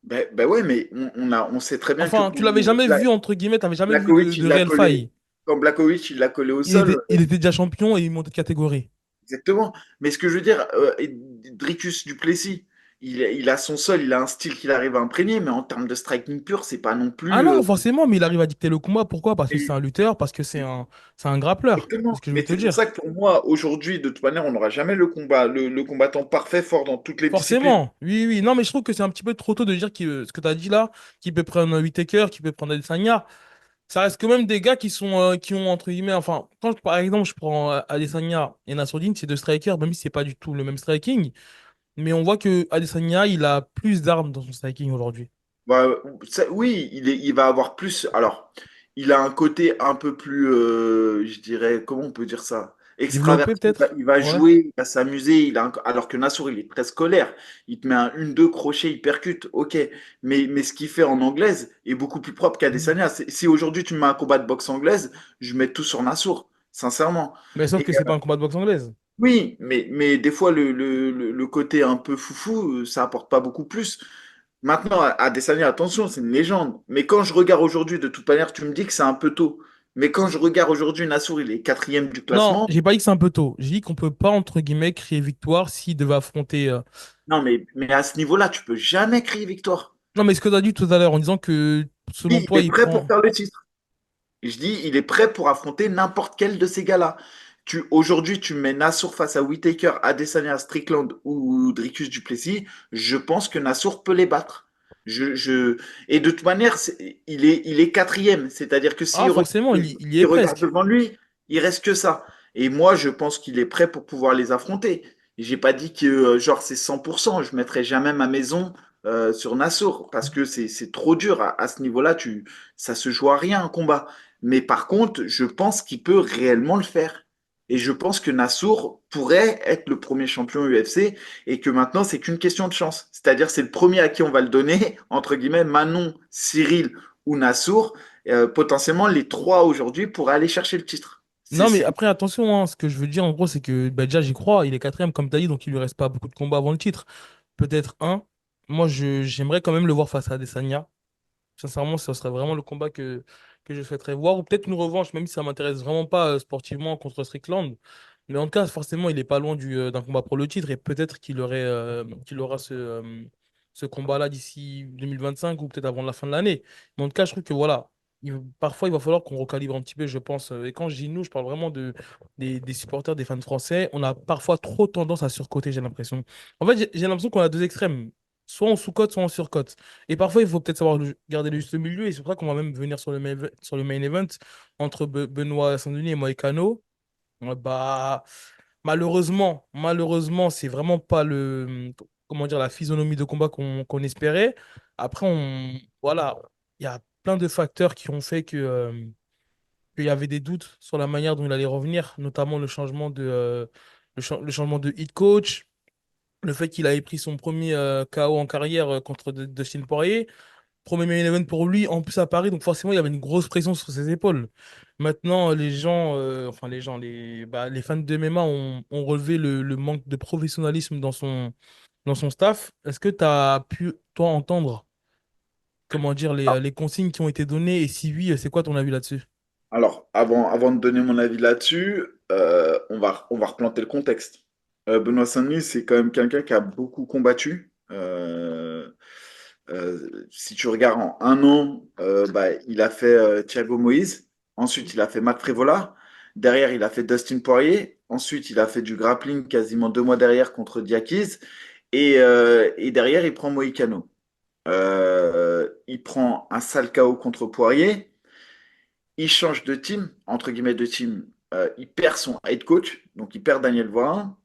ben ouais, mais on sait très bien que Enfin, quand tu l'avais jamais vu, entre guillemets, t'avais jamais vu Blachowicz, de il l'a réelle collé, faille. quand Blachowicz, il l'a collé au sol, Il était déjà champion et il montait de catégorie. exactement. Mais ce que je veux dire, Dricus Duplessis, il a son sol, il a un style qu'il arrive à imprégner, mais en termes de striking pur, c'est pas non Ah plus. non, forcément, mais il arrive à dicter le combat. Pourquoi? Parce que c'est Et- un lutteur, parce que c'est un grappleur. C'est ce Exactement. que je veux Mais te c'est pour dire. ça que pour moi, aujourd'hui, de toute manière, on n'aura jamais le combattant parfait, fort dans toutes les disciplines. Forcément, oui, oui. Non, mais je trouve que c'est un petit peu trop tôt de dire ce que tu as dit là, qu'il peut prendre Whittaker, qu'il peut prendre Adesanya. Ça reste quand même des gars qui ont, entre guillemets, enfin, par exemple, je prends Adesanya et Nassourdine, c'est deux strikers, même si c'est pas du tout le même striking, mais on voit que Adesanya, il a plus d'armes dans son striking aujourd'hui. Bah, oui, il va avoir plus. Alors, il a un côté un peu plus, je dirais, comment on peut dire ça? Développé, Extraverti. peut-être? Il va Ouais. jouer, il va s'amuser. Alors que Nassour, il est très scolaire. Il te met un 1-2 crochet, il percute. Ok. Mais ce qu'il fait en anglaise est beaucoup plus propre Mhm. qu'Adesanya. Si aujourd'hui tu me mets un combat de boxe anglaise, je mets tout sur Nassour, sincèrement. Mais sauf Et que c'est pas un combat de boxe anglaise. oui, mais des fois, le côté un peu foufou, ça apporte pas beaucoup plus. Maintenant, Adesanya, attention, c'est une légende. Mais quand je regarde aujourd'hui, de toute manière, tu me dis que c'est un peu tôt. Mais quand je regarde aujourd'hui, Nassour, il est quatrième du Non, classement. j'ai pas dit que c'est un peu tôt. J'ai dit qu'on peut pas, entre guillemets, crier victoire s'il devait affronter. Non, mais à ce niveau-là, tu peux jamais crier victoire. Non, mais ce que tu as dit tout à l'heure en disant que, selon Il toi, est il prêt pour prend. faire le titre. Je dis, il est prêt pour affronter n'importe quel de ces gars-là. Aujourd'hui, tu mets Nassour face à Whittaker, Adesanya, Strickland ou Dricus Duplessis, je pense que Nassour peut les battre. Et de toute manière, il est quatrième. C'est-à-dire que Ah, forcément, il y est s'il regarde presque. devant lui, il reste que ça. Et moi, je pense qu'il est prêt pour pouvoir les affronter. J'ai pas dit que genre c'est 100%. Je mettrai jamais ma maison. sur Nassour parce que c'est trop dur à ce niveau-là. Ça se joue à rien un combat. Mais par contre, je pense qu'il peut réellement le faire. Et je pense que Nassour pourrait être le premier champion UFC et que maintenant, c'est qu'une question de chance. C'est-à-dire, c'est le premier à qui on va le donner, entre guillemets, Manon, Cyril ou Nassour. Potentiellement, les trois aujourd'hui pourraient aller chercher le titre. Non, mais après, attention, hein, ce que je veux dire, en gros, c'est que bah, déjà, j'y crois. Il est quatrième, comme tu as dit, donc il lui reste pas beaucoup de combats avant le titre. Peut-être un. Moi, j'aimerais quand même le voir face à Adesanya. Sincèrement, ce serait vraiment le combat que je souhaiterais voir. Ou peut-être une revanche, même si ça m'intéresse vraiment pas sportivement contre Strickland. Mais en tout cas, forcément, il est pas loin d'un combat pour le titre. Et peut-être qu'il aura ce combat-là d'ici 2025 ou peut-être avant la fin de l'année. Mais en tout cas, je trouve que voilà, parfois, il va falloir qu'on recalibre un petit peu, je pense. Et quand je dis nous, je parle vraiment des supporters, des fans français. On a parfois trop tendance à surcoter, j'ai l'impression. En fait, j'ai l'impression qu'on a deux extrêmes. Soit on sous-cote, soit on surcote. Et parfois, il faut peut-être savoir garder le juste milieu. Et c'est pour ça qu'on va même venir sur le main event entre Benoît Saint-Denis et Moïcano. Bah, malheureusement, c'est vraiment pas comment dire, la physionomie de combat qu'on espérait. Après, voilà, il y a plein de facteurs qui ont fait qu'il y avait des doutes sur la manière dont il allait revenir, notamment le changement de hit coach, le fait qu'il avait pris son premier KO en carrière contre Dustin Poirier. Premier main event pour lui, en plus à Paris, donc forcément il y avait une grosse pression sur ses épaules. Maintenant, les gens, enfin les fans de MMA ont relevé le manque de professionnalisme dans son staff. Est-ce que tu as pu, toi, entendre, comment dire, les consignes qui ont été données, et si oui, c'est quoi ton avis là-dessus? Alors, avant de donner mon avis là-dessus, on va replanter le contexte. Benoît Saint-Denis, c'est quand même quelqu'un qui a beaucoup combattu. Si tu regardes en un an, bah, il a fait Thiago Moïse. Ensuite, il a fait Matt Frevola. Derrière, il a fait Dustin Poirier. Ensuite, il a fait du grappling quasiment 2 mois derrière contre Diakiz. Et derrière, il prend Moïcano. Il prend un sale KO contre Poirier. Il change de team, entre guillemets de team. Il perd son head coach, donc il perd Daniel Voirin.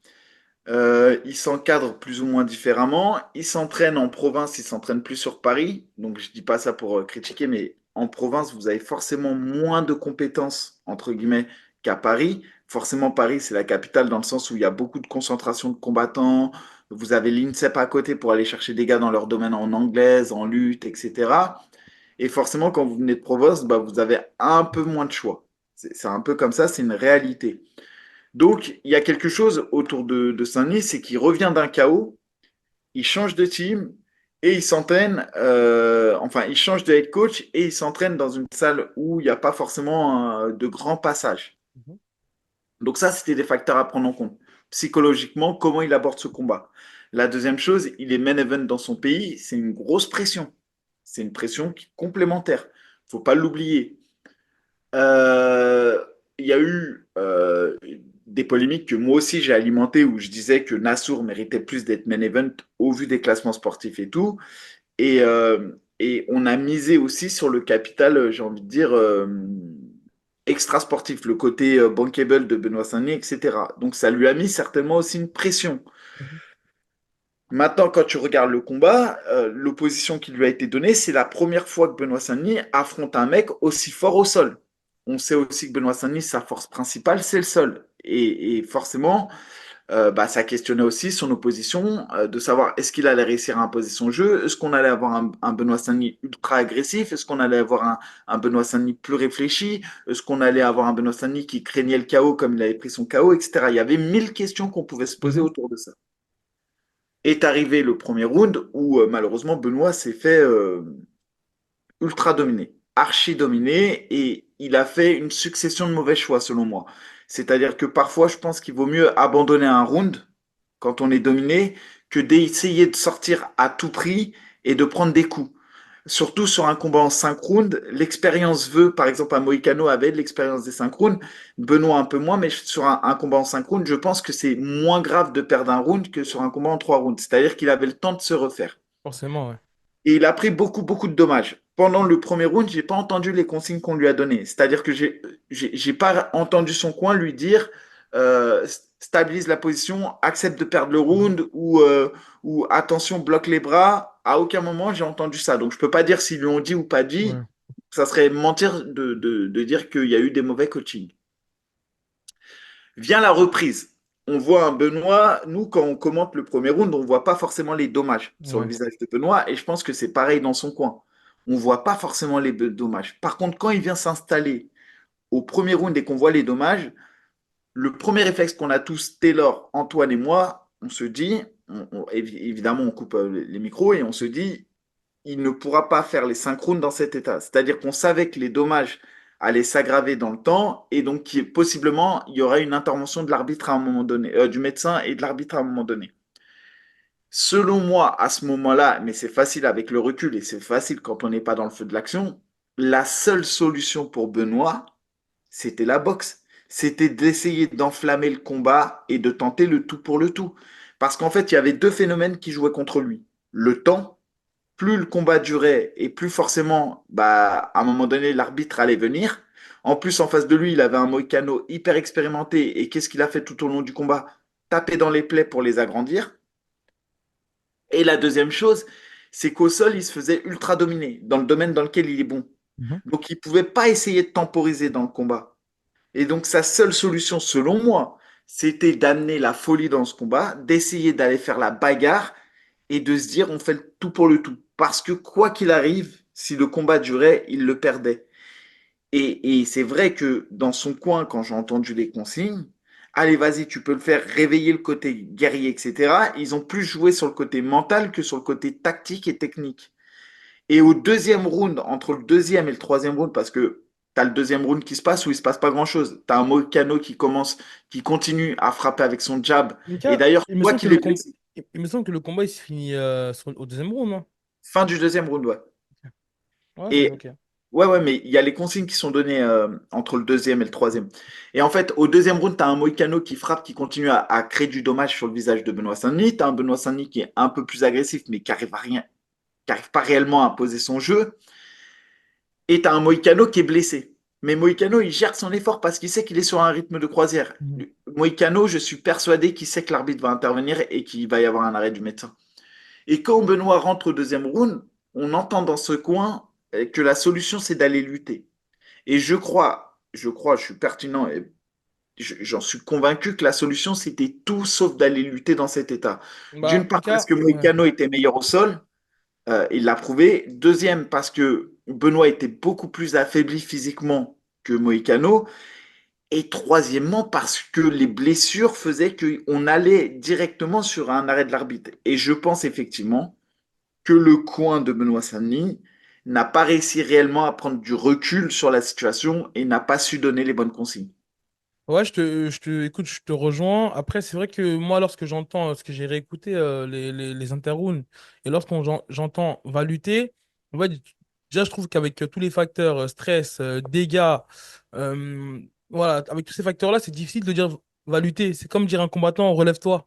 Il s'encadre plus ou moins différemment. Il s'entraîne en province, il s'entraîne plus sur Paris. Donc je dis pas ça pour critiquer, mais en province, vous avez forcément moins de compétences, entre guillemets, qu'à Paris. Forcément, Paris, c'est la capitale dans le sens où il y a beaucoup de concentration de combattants. Vous avez l'INSEP à côté pour aller chercher des gars dans leur domaine en anglaise, en lutte, etc. Et forcément, quand vous venez de province, bah, vous avez un peu moins de choix. C'est un peu comme ça, c'est une réalité. Donc, il y a quelque chose autour de Saint-Denis, c'est qu'il revient d'un chaos, il change de team et il s'entraîne, enfin, il change de head coach et il s'entraîne dans une salle où il n'y a pas forcément de grands passages. Mhm. Donc ça, c'était des facteurs à prendre en compte. Psychologiquement, comment il aborde ce combat. La deuxième chose, il est main event dans son pays, c'est une grosse pression. C'est une pression complémentaire. Il ne faut pas l'oublier. Euh, il y a eu des polémiques que moi aussi j'ai alimentées où je disais que Nassour méritait plus d'être main event au vu des classements sportifs et tout. Et on a misé aussi sur le capital, j'ai envie de dire, extra sportif, le côté bankable de Benoît Saint-Denis, etc. Donc ça lui a mis certainement aussi une pression. Mhm. Maintenant, quand tu regardes le combat, l'opposition qui lui a été donnée, c'est la première fois que Benoît Saint-Denis affronte un mec aussi fort au sol. On sait aussi que Benoît Saint-Denis, sa force principale, c'est le sol. Et forcément, bah, ça questionnait aussi son opposition, de savoir est-ce qu'il allait réussir à imposer son jeu, est-ce qu'on allait avoir un Benoît Saint-Denis ultra agressif, est-ce qu'on allait avoir un Benoît Saint-Denis plus réfléchi, est-ce qu'on allait avoir un Benoît Saint-Denis qui craignait le chaos comme il avait pris son chaos, etc. Il y avait 1000 questions qu'on pouvait se poser Mhm. autour de ça. Est arrivé le premier round où malheureusement Benoît s'est fait ultra dominé, archi dominé, et il a fait une succession de mauvais choix selon moi. C'est-à-dire que parfois je pense qu'il vaut mieux abandonner un round quand on est dominé que d'essayer de sortir à tout prix et de prendre des coups. Surtout sur un combat en 5 rounds, l'expérience veut, par exemple, un Moïcano avait de l'expérience des 5 rounds, Benoît un peu moins, mais sur un combat en 5 rounds, je pense que c'est moins grave de perdre un round que sur un combat en 3 rounds. C'est-à-dire qu'il avait le temps de se refaire. Forcément, ouais. Et il a pris beaucoup de dommages. Pendant le premier round, j'ai pas entendu les consignes qu'on lui a données. C'est-à-dire que j'ai pas entendu son coin lui dire stabilise la position, accepte de perdre le Mhm. round ou attention, bloque les bras, À aucun moment, j'ai entendu ça. Donc, je peux pas dire s'ils lui ont dit ou pas dit. Ouais. Ça serait mentir de dire qu'il y a eu des mauvais coachings. Vient la reprise. On voit un Benoît, nous, quand on commente le premier round, on ne voit pas forcément les dommages sur le Ouais. visage de Benoît, et je pense que c'est pareil dans son coin. On ne voit pas forcément les dommages. Par contre, quand il vient s'installer au premier round et qu'on voit les dommages, le premier réflexe qu'on a tous, Taylor, Antoine et moi, on se dit, évidemment, on coupe les micros et on se dit, il ne pourra pas faire les synchrones dans cet état. C'est-à-dire qu'on savait que les dommages allaient s'aggraver dans le temps et donc possiblement il y aurait une intervention de l'arbitre à un moment donné, du médecin et de l'arbitre à un moment donné. Selon moi, à ce moment-là, mais c'est facile avec le recul et c'est facile quand on n'est pas dans le feu de l'action, la seule solution pour Benoît, c'était la boxe. C'était d'essayer d'enflammer le combat et de tenter le tout pour le tout. Parce qu'en fait, il y avait deux phénomènes qui jouaient contre lui. Le temps, plus le combat durait et plus forcément, bah, à un moment donné, l'arbitre allait venir. En plus, en face de lui, il avait un Moïcano hyper expérimenté. Et qu'est-ce qu'il a fait tout au long du combat? Taper dans les plaies pour les agrandir. Et la deuxième chose, c'est qu'au sol, il se faisait ultra dominer dans le domaine dans lequel il est bon. Mhm. Donc, il ne pouvait pas essayer de temporiser dans le combat. Et donc, sa seule solution, selon moi, c'était d'amener la folie dans ce combat, d'essayer d'aller faire la bagarre et de se dire on fait le tout pour le tout. Parce que quoi qu'il arrive, si le combat durait, il le perdait. Et c'est vrai que dans son coin, quand j'ai entendu les consignes, allez, vas-y, tu peux le faire, réveiller le côté guerrier, etc. Ils ont plus joué sur le côté mental que sur le côté tactique et technique. Et au deuxième round, entre le deuxième et le troisième round, parce que tu as le deuxième round qui se passe où il se passe pas grand-chose. Tu as un Moïcano qui commence, qui continue à frapper avec son jab. Et Mika, d'ailleurs, tu vois qu'il est blessé. il me semble que le combat il se finit au deuxième round, non? Fin du deuxième round, ouais. Ouais, Et ok. ouais, ouais, mais il y a les consignes qui sont données entre le deuxième et le troisième. Et en fait, au deuxième round, tu as un Moïcano qui frappe, qui continue à créer du dommage sur le visage de Benoît Saint-Denis. Tu as un Benoît Saint-Denis qui est un peu plus agressif, mais qui arrive à rien, qui arrive pas réellement à poser son jeu. Et tu as un Moïcano qui est blessé. Mais Moïcano, il gère son effort parce qu'il sait qu'il est sur un rythme de croisière. Mhm. Moïcano, je suis persuadé qu'il sait que l'arbitre va intervenir et qu'il va y avoir un arrêt du médecin. Et quand Benoît rentre au deuxième round, on entend dans ce coin que la solution, c'est d'aller lutter. Et je suis pertinent et j'en suis convaincu que la solution, c'était tout sauf d'aller lutter dans cet état. Bah, D'une part, parce Mika, que ouais. Moïcano était meilleur au sol, il l'a prouvé. Deuxième, parce que Benoît était beaucoup plus affaibli physiquement que Moïcano. Et troisièmement, parce que les blessures faisaient qu'on allait directement sur un arrêt de l'arbitre. Et je pense effectivement que le coin de Benoît Saint-Denis n'a pas réussi réellement à prendre du recul sur la situation et n'a pas su donner les bonnes consignes. Ouais, écoute, je te rejoins. Après, c'est vrai que moi, lorsque j'entends, parce que j'ai réécouté les interrounds, et lorsqu'on j'entends va lutter, en fait, déjà, je trouve qu'avec tous les facteurs, stress, dégâts, euh, voilà, avec tous ces facteurs-là, c'est difficile de dire va lutter. C'est comme dire à un combattant, relève-toi.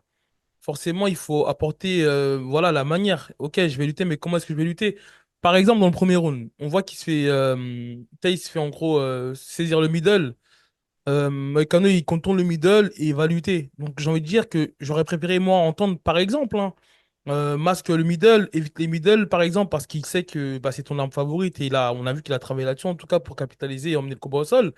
Forcément, il faut apporter, voilà, la manière. Ok, je vais lutter, mais comment est-ce que je vais lutter? Par exemple, dans le premier round, on voit qu'il se fait, Tay se fait en gros saisir le middle. Moïcano, il contourne le middle et il va lutter. Donc j'ai envie de dire que j'aurais préféré moi entendre par exemple, hein, masque le middle, évite les middle par exemple parce qu'il sait que bah, c'est ton arme favorite et on a vu qu'il a travaillé là-dessus en tout cas pour capitaliser et emmener le combat au sol.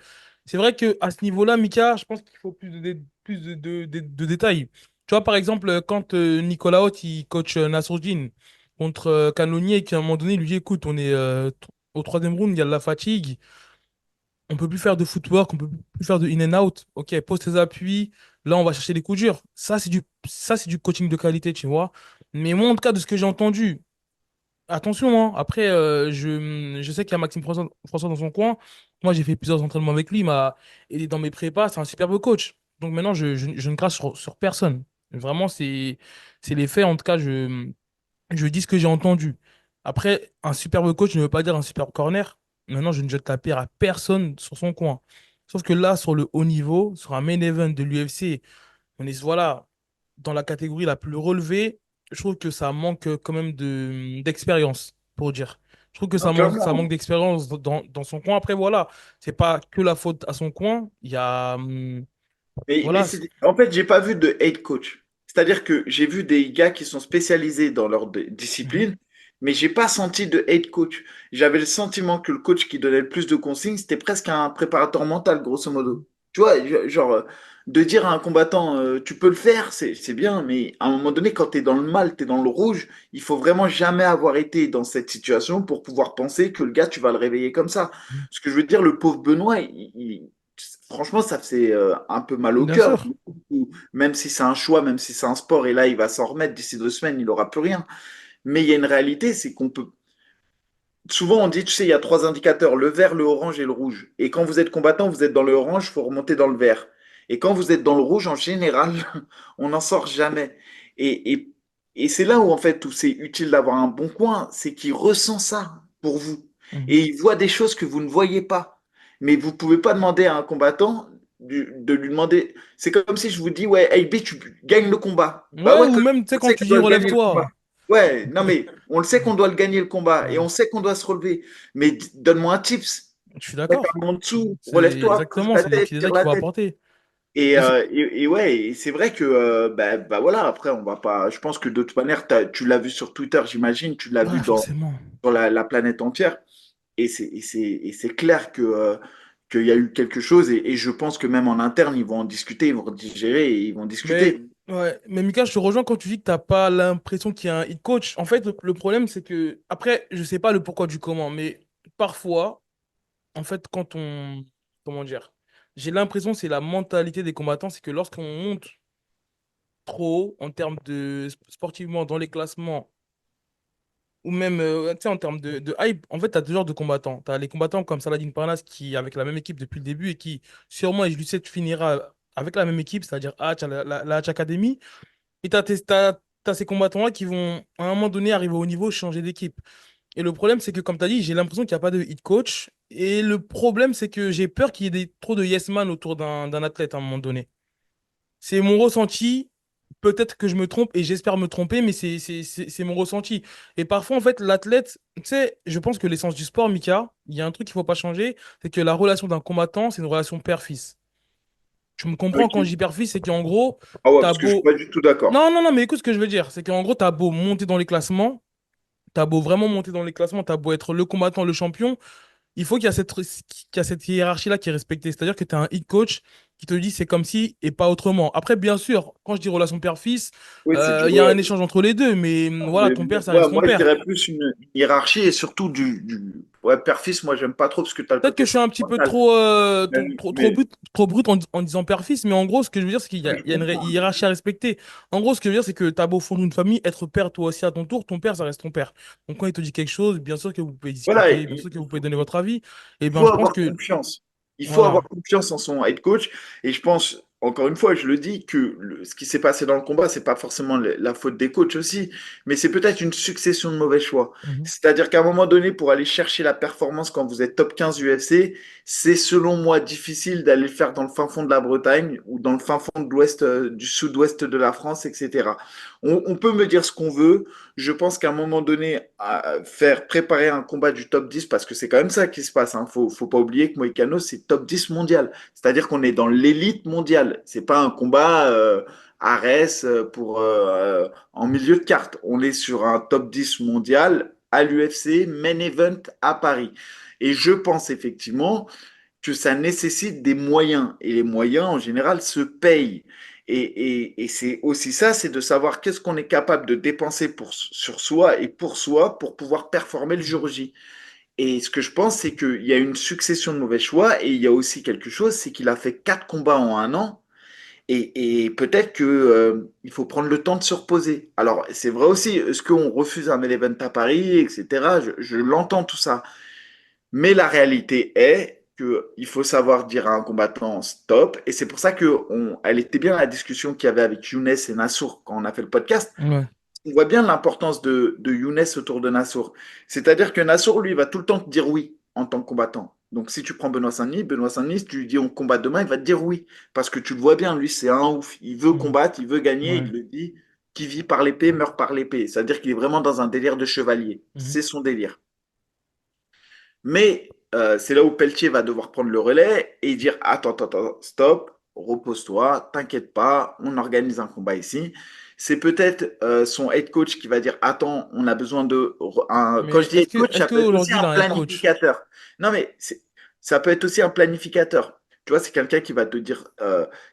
C'est vrai que à ce niveau-là, Mika, je pense qu'il faut plus de détails. Tu vois par exemple quand Nicolas Haute il coach Nassourdine contre Cannonier et qu'à un moment donné il lui dit écoute on est au troisième round, il y a de la fatigue. On peut plus faire de footwork, on peut plus faire de in and out. Ok, pose tes appuis. Là, on va chercher les coups durs. Ça, c'est du coaching de qualité, tu vois. Mais moi, en tout cas, de ce que j'ai entendu, attention, hein. Après, je sais qu'il y a Maxime François dans son coin. Moi, j'ai fait plusieurs entraînements avec lui. Il m'a aidé dans mes prépas. C'est un superbe coach. Donc maintenant, je ne crache sur personne. Vraiment, c'est les faits. En tout cas, je dis ce que j'ai entendu. Après, un superbe coach ne veut pas dire un superbe corner. Maintenant, je ne jette la pierre à personne sur son coin. Sauf que là, sur le haut niveau, sur un main event de l'UFC, on est voilà, dans la catégorie la plus relevée. Je trouve que ça manque quand même d'expérience, pour dire. Je trouve que Non, ça clairement. manque d'expérience dans son coin. Après, voilà, c'est pas que la faute à son coin. Il y a, Mais voilà, en fait, j'ai pas vu de hate coach. C'est-à-dire que j'ai vu des gars qui sont spécialisés dans leur Mhm. discipline, mais j'ai pas senti de hate coach. J'avais le sentiment que le coach qui donnait le plus de consignes, c'était presque un préparateur mental, grosso modo. Tu vois, genre, de dire à un combattant, tu peux le faire, c'est bien, mais à un moment donné, quand tu es dans le mal, tu es dans le rouge, il faut vraiment jamais avoir été dans cette situation pour pouvoir penser que le gars, tu vas le réveiller comme ça. Ce que je veux dire, le pauvre Benoît, franchement, ça faisait un peu mal au Bien cœur. sûr. Même si c'est un choix, même si c'est un sport, et là, il va s'en remettre d'ici 2 semaines, il n'aura plus rien. Mais il y a une réalité, c'est qu'on peut. Souvent, on dit, tu sais, il y a trois indicateurs, le vert, le orange et le rouge. Et quand vous êtes combattant, vous êtes dans le orange, il faut remonter dans le vert. Et quand vous êtes dans le rouge, en général, on n'en sort jamais. Et, et, et c'est là où, en fait, où c'est utile d'avoir un bon coin, c'est qu'il ressent ça pour vous. Mhm. Et il voit des choses que vous ne voyez pas. Mais vous ne pouvez pas demander à un combattant de lui demander. C'est comme si je vous dis, ouais, hey, B, tu gagnes le combat. Bah Ouais, ouais, ou que même, tu sais, on quand sait tu qu'on dis doit le gagner le relève-toi. combat. Ouais, non mais on le sait qu'on doit le gagner le combat et Ouais, on sait qu'on doit se relever. Mais donne-moi un tips. je suis Mets ta d'accord. main en dessous, C'est relève-toi, bouge exactement, la c'est des tête, petits détails tire qu'il la faut tête. apporter. Et, Mais c'est- ouais, et c'est vrai que bah voilà, après on va pas. Je pense que de toute manière, tu l'as vu sur Twitter, j'imagine, tu l'as vu ouais, dans forcément. sur la planète entière. Et c'est clair qu'il y a eu quelque chose et je pense que même en interne, ils vont en discuter, ils vont digérer et ils vont Mais, discuter. ouais, mais Mika, je te rejoins quand tu dis que t'as pas l'impression qu'il y a un hit coach. En fait, le problème, c'est que, après, je sais pas le pourquoi du comment, mais parfois, en fait, comment dire, j'ai l'impression que c'est la mentalité des combattants, c'est que lorsqu'on monte trop haut en termes de sportivement dans les classements, ou même tu sais, en termes de hype, en fait, tu as deux genres de combattants. Tu as les combattants comme Saladin Parnasse qui est avec la même équipe depuis le début et qui, sûrement, et je lui sais, tu finiras avec la même équipe, c'est-à-dire Hatch, la Hatch Academy. Et t'as ces combattants-là qui vont, à un moment donné, arriver au niveau, changer d'équipe. Et le problème, c'est que, comme tu as dit, j'ai l'impression qu'il n'y a pas de hit coach. Et le problème, c'est que j'ai peur qu'il y ait trop de yes man autour d'un athlète à un moment donné. C'est mon ressenti. Peut-être que je me trompe et j'espère me tromper, mais c'est mon ressenti. Et parfois, en fait, l'athlète, tu sais, je pense que l'essence du sport, Mika, il y a un truc qu'il faut pas changer, c'est que la relation d'un combattant, c'est une relation père-fils. Tu me comprends quand je dis Ok. père-fils, c'est qu'en gros, Ah ouais, t'as parce que je suis beau. pas du tout d'accord. Non, non, non, mais écoute ce que je veux dire. C'est qu'en gros, t'as beau monter dans les classements, t'as beau vraiment monter dans les classements, t'as beau être le combattant, le champion, il faut qu'il y a cette hiérarchie-là qui est respectée. C'est-à-dire que tu as un head coach qui te dit c'est comme si et pas autrement. Après, bien sûr, quand je dis relation père-fils, Oui, c'est du il y a ouais. un échange entre les deux, mais voilà, Mais ton père, ça reste ton moi, je père. dirais plus une hiérarchie et surtout ouais, père-fils, moi, j'aime pas trop parce que tu as le Peut-être que côté je suis un petit peu sentimental. trop, Mais, mais trop brut en disant père-fils, mais en gros, ce que je veux dire, c'est ouais, je il y a une comprends. hiérarchie à respecter. En gros, ce que je veux dire, c'est que tu as beau fondre une famille, être père toi aussi à ton tour, ton père, ça reste ton père. Donc quand il te dit quelque chose, bien sûr que vous pouvez Voilà, discuter, bien sûr que vous pouvez donner votre avis, et il bien faut je pense avoir que, confiance. Il faut avoir voilà. confiance en son head coach. Et je pense, encore une fois, je le dis, que ce qui s'est passé dans le combat, c'est pas forcément la faute des coachs aussi, mais c'est peut-être une succession de mauvais choix. Mhm. C'est-à-dire qu'à un moment donné, pour aller chercher la performance quand vous êtes top 15 UFC, c'est selon moi difficile d'aller le faire dans le fin fond de la Bretagne ou dans le fin fond de l'ouest, du sud-ouest de la France, etc. On peut me dire ce qu'on veut. Je pense qu'à un moment donné, à faire préparer un combat du top 10, parce que c'est quand même ça qui se passe, hein. Faut pas oublier que Moïcano, c'est top 10 mondial. C'est-à-dire qu'on est dans l'élite mondiale. C'est pas un combat Ares en milieu de carte. On est sur un top 10 mondial à l'UFC, main event à Paris. Et je pense effectivement que ça nécessite des moyens. Et les moyens, en général, se payent. Et c'est aussi ça, c'est de savoir qu'est-ce qu'on est capable de dépenser sur soi et pour soi pour pouvoir performer le jour J. Et ce que je pense, c'est qu'il y a une succession de mauvais choix et il y a aussi quelque chose, c'est qu'il a fait 4 combats en un an. Et peut-être que, il faut prendre le temps de se reposer. Alors, c'est vrai aussi, est-ce qu'on refuse un event à Paris, etc. Je l'entends tout ça. Mais la réalité est qu'il faut savoir dire à un combattant stop. Et c'est pour ça que elle était bien la discussion qu'il y avait avec Younes et Nassour quand on a fait le podcast. Ouais. On voit bien l'importance de Younes autour de Nassour. C'est-à-dire que Nassour, lui, va tout le temps te dire oui en tant que combattant. Donc, si tu prends Benoît Saint-Denis, si tu lui dis on combat demain, il va te dire oui. Parce que tu le vois bien, lui, c'est un ouf. Il veut Mhm. combattre, il veut gagner. Ouais. Il le dit qui vit par l'épée meurt par l'épée. C'est-à-dire qu'il est vraiment dans un délire de chevalier. Mhm. C'est son délire. Mais c'est là où Pelletier va devoir prendre le relais et dire attends, attends, attends, stop. repose-toi, t'inquiète pas, on organise un combat ici. C'est peut-être son head coach qui va dire, attends, on a besoin quand Mais je dis head coach, est-ce ça peut être aussi qu'aujourd'hui, il un a un head coach? planificateur. Non, mais ça peut être aussi un planificateur. Tu vois, c'est quelqu'un qui va te dire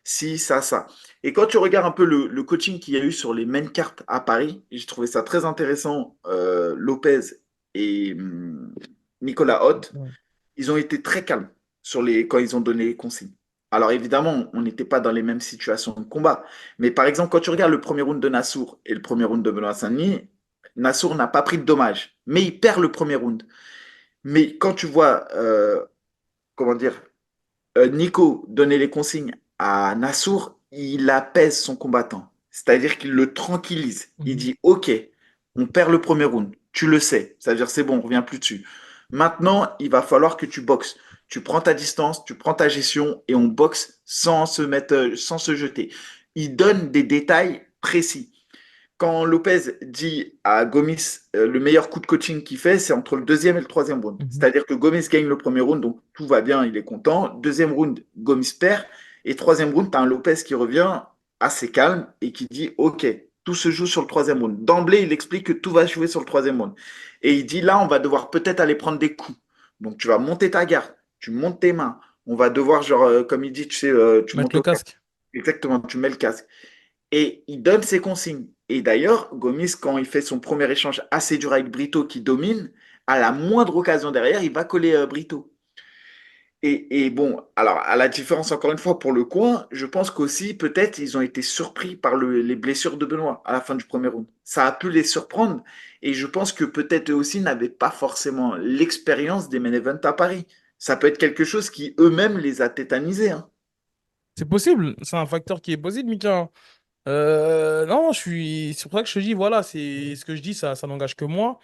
si, ça. Et quand tu regardes un peu le coaching qu'il y a eu sur les main cartes à Paris, j'ai trouvé ça très intéressant. Lopez et Nicolas Haute, Ouais. ils ont été très calmes quand ils ont donné les consignes. Alors évidemment, on n'était pas dans les mêmes situations de combat. Mais par exemple, quand tu regardes le premier round de Nassour et le premier round de Benoît Saint-Denis, Nassour n'a pas pris de dommages, mais il perd le premier round. Mais quand tu vois, comment dire, Nico donner les consignes à Nassour, il apaise son combattant. C'est-à-dire qu'il le tranquillise. Il Mhm. dit, OK, on perd le premier round. Tu le sais. C'est-à-dire, c'est bon, on revient plus dessus. Maintenant, il va falloir que tu boxes. Tu prends ta distance, tu prends ta gestion et on boxe sans se jeter. Il donne des détails précis. Quand Lopez dit à Gomis le meilleur coup de coaching qu'il fait, c'est entre le deuxième et le troisième round. Mhm. C'est-à-dire que Gomis gagne le premier round, donc tout va bien, il est content. Deuxième round, Gomis perd. Et troisième round, tu as un Lopez qui revient assez calme et qui dit OK, tout se joue sur le troisième round. D'emblée, il explique que tout va jouer sur le troisième round. Et il dit là, on va devoir peut-être aller prendre des coups. Donc tu vas monter ta garde, tu montes tes mains. On va devoir, genre, comme il dit, tu sais, tu Mettre montes le au casque. casque. Exactement, tu mets le casque et il donne ses consignes. Et d'ailleurs, Gomis, quand il fait son premier échange assez dur avec Brito qui domine, à la moindre occasion derrière, il va coller Brito. Et bon, alors à la différence encore une fois pour le coin, je pense qu'aussi peut-être ils ont été surpris par les blessures de Benoît à la fin du premier round. Ça a pu les surprendre et je pense que peut-être eux aussi n'avaient pas forcément l'expérience des main events à Paris. Ça peut être quelque chose qui eux-mêmes les a tétanisés, hein. C'est possible. C'est un facteur qui est possible, Mika. Non, c'est pour ça que je te dis, voilà, c'est ce que je dis, ça n'engage que moi.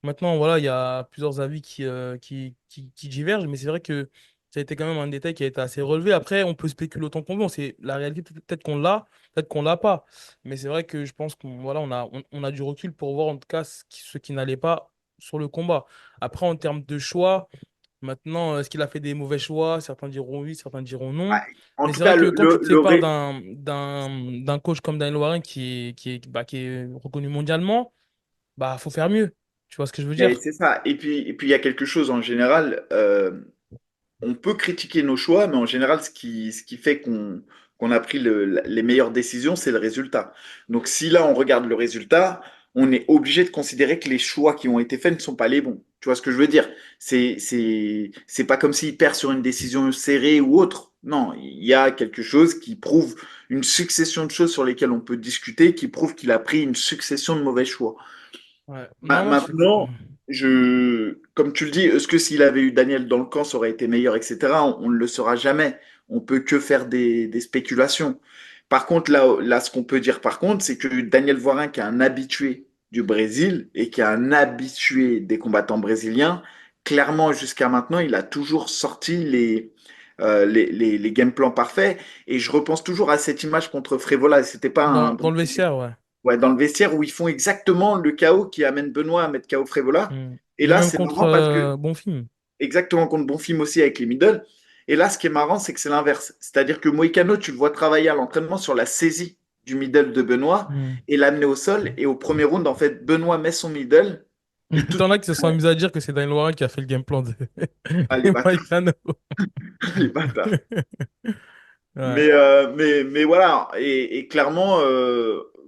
Maintenant, voilà, il y a plusieurs avis qui divergent, mais c'est vrai que ça a été quand même un détail qui a été assez relevé. Après, on peut spéculer autant qu'on veut. C'est la réalité, peut-être qu'on l'a, peut-être qu'on l'a pas. Mais c'est vrai que je pense qu'on voilà, on a du recul pour voir en tout cas ce qui n'allait pas sur le combat. Après, en termes de choix, maintenant, est-ce qu'il a fait des mauvais choix? Certains diront oui, certains diront non. Ah, en Mais tout c'est vrai cas, que quand tu te sépares d'un coach comme Daniel Warren qui est reconnu mondialement, bah, faut faire mieux. Tu vois ce que je veux mais dire? c'est ça. Et puis, il y a quelque chose en général. On peut critiquer nos choix, mais en général, ce qui fait qu'on a pris les meilleures décisions, c'est le résultat. Donc, si là, on regarde le résultat, on est obligé de considérer que les choix qui ont été faits ne sont pas les bons. Tu vois ce que je veux dire? C'est pas comme s'il perd sur une décision serrée ou autre. Non, il y a quelque chose qui prouve une succession de choses sur lesquelles on peut discuter, qui prouve qu'il a pris une succession de mauvais choix. Ouais. Non, non, Maintenant, comme tu le dis, est-ce que s'il avait eu Daniel dans le camp, ça aurait été meilleur, etc. On ne le saura jamais. On peut que faire des spéculations. Par contre, là, ce qu'on peut dire, par contre, c'est que Daniel Voirin, qui est un habitué du Brésil et qui est un habitué des combattants brésiliens, clairement, jusqu'à maintenant, il a toujours sorti les game plans parfaits. Et je repense toujours à cette image contre Frévola. C'était pas un dans le vestiaire, ouais. Ouais, dans le vestiaire où ils font exactement le chaos qui amène Benoît à mettre KO Frévola. Mm. Et Mais là, même c'est contre marrant parce que, Bonfim. exactement contre Bonfim aussi avec les middle. Et là, ce qui est marrant, c'est que c'est l'inverse. C'est-à-dire que Moïcano, tu le vois travailler à l'entraînement sur la saisie du middle de Benoît Mm. et l'amener au sol. Et au premier round, en fait, Benoît met son middle et tout. T'en as qui se sont amusés à dire que c'est Daniel Warren qui a fait le game plan de Ah, les de bâtards. Moïcano. Les bâtards. Ouais. Mais voilà. Et clairement,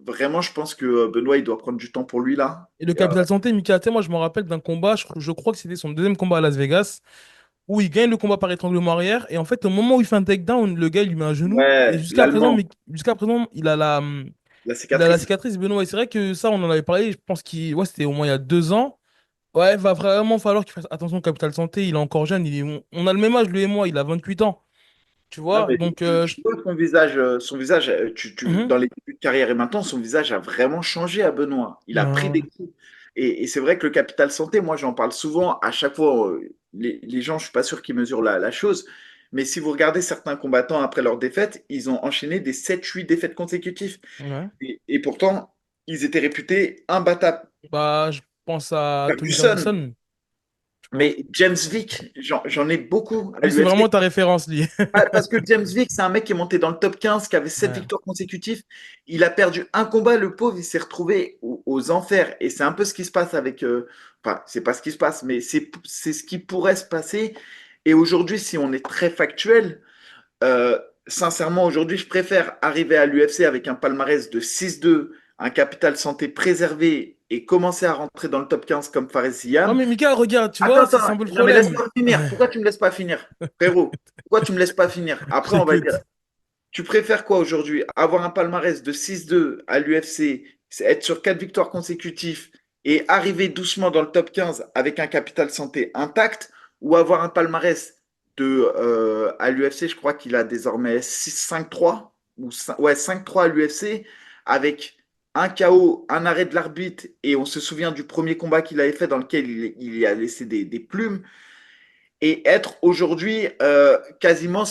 vraiment, je pense que Benoît, il doit prendre du temps pour lui là. Et le capital santé, Mika, tu sais, moi je me rappelle d'un combat, je crois que c'était son deuxième combat à Las Vegas, où il gagne le combat par étranglement arrière, et en fait, au moment où il fait un takedown, le gars il lui met un genou, et Ouais, l'Allemand, jusqu'à présent, la il a la cicatrice. cicatrice, Benoît. Et c'est vrai que ça, on en avait parlé, je pense qu'il, ouais, c'était au moins il y a 2 ans. Ouais, va vraiment falloir qu'il fasse attention au capital santé, il est encore jeune, on a le même âge, lui et moi, il a 28 ans, tu Non, vois, mais donc, tu vois son visage mhm. dans les débuts de carrière et maintenant, son visage a vraiment changé à Benoît. Il a pris des Ouais, coups. Et c'est vrai que le capital santé, moi, j'en parle souvent. À chaque fois, les gens, je suis pas sûr qu'ils mesurent la chose. Mais si vous regardez certains combattants après leur défaite, ils ont enchaîné des 7-8 défaites consécutives. ouais. Et pourtant, ils étaient réputés imbattables. Bah, je pense à Tony Ferguson, Ferguson. Mais James Vick, j'en ai beaucoup à Lui, c'est vraiment l'UFC. ta référence, lui. Parce que James Vick, c'est un mec qui est monté dans le top 15, qui avait 7 Ouais. victoires consécutives. Il a perdu un combat, le pauvre, il s'est retrouvé aux enfers. Et c'est un peu ce qui se passe avec. Enfin, c'est pas ce qui se passe, mais c'est ce qui pourrait se passer. Et aujourd'hui, si on est très factuel, euh, sincèrement, aujourd'hui, je préfère arriver à l'UFC avec un palmarès de 6-2, un capital santé préservé et commencer à rentrer dans le top 15 comme Fares Non, Ziam. mais Mika, regarde, tu Attends, vois, attends, c'est un peu le non mais problème. laisse-moi finir. Pourquoi tu me laisses pas finir, frérot? Pourquoi tu me laisses pas finir? Je Après, on va dire, t'écoute. tu préfères quoi aujourd'hui? Avoir un palmarès de 6-2 à l'UFC, c'est être sur 4 victoires consécutives et arriver doucement dans le top 15 avec un capital santé intact, ou avoir un palmarès à l'UFC, je crois qu'il a désormais 6-5-3 ouais, 5-3 à l'UFC avec un KO, un arrêt de l'arbitre, et on se souvient du premier combat qu'il avait fait dans lequel il y a laissé des plumes, et être aujourd'hui quasiment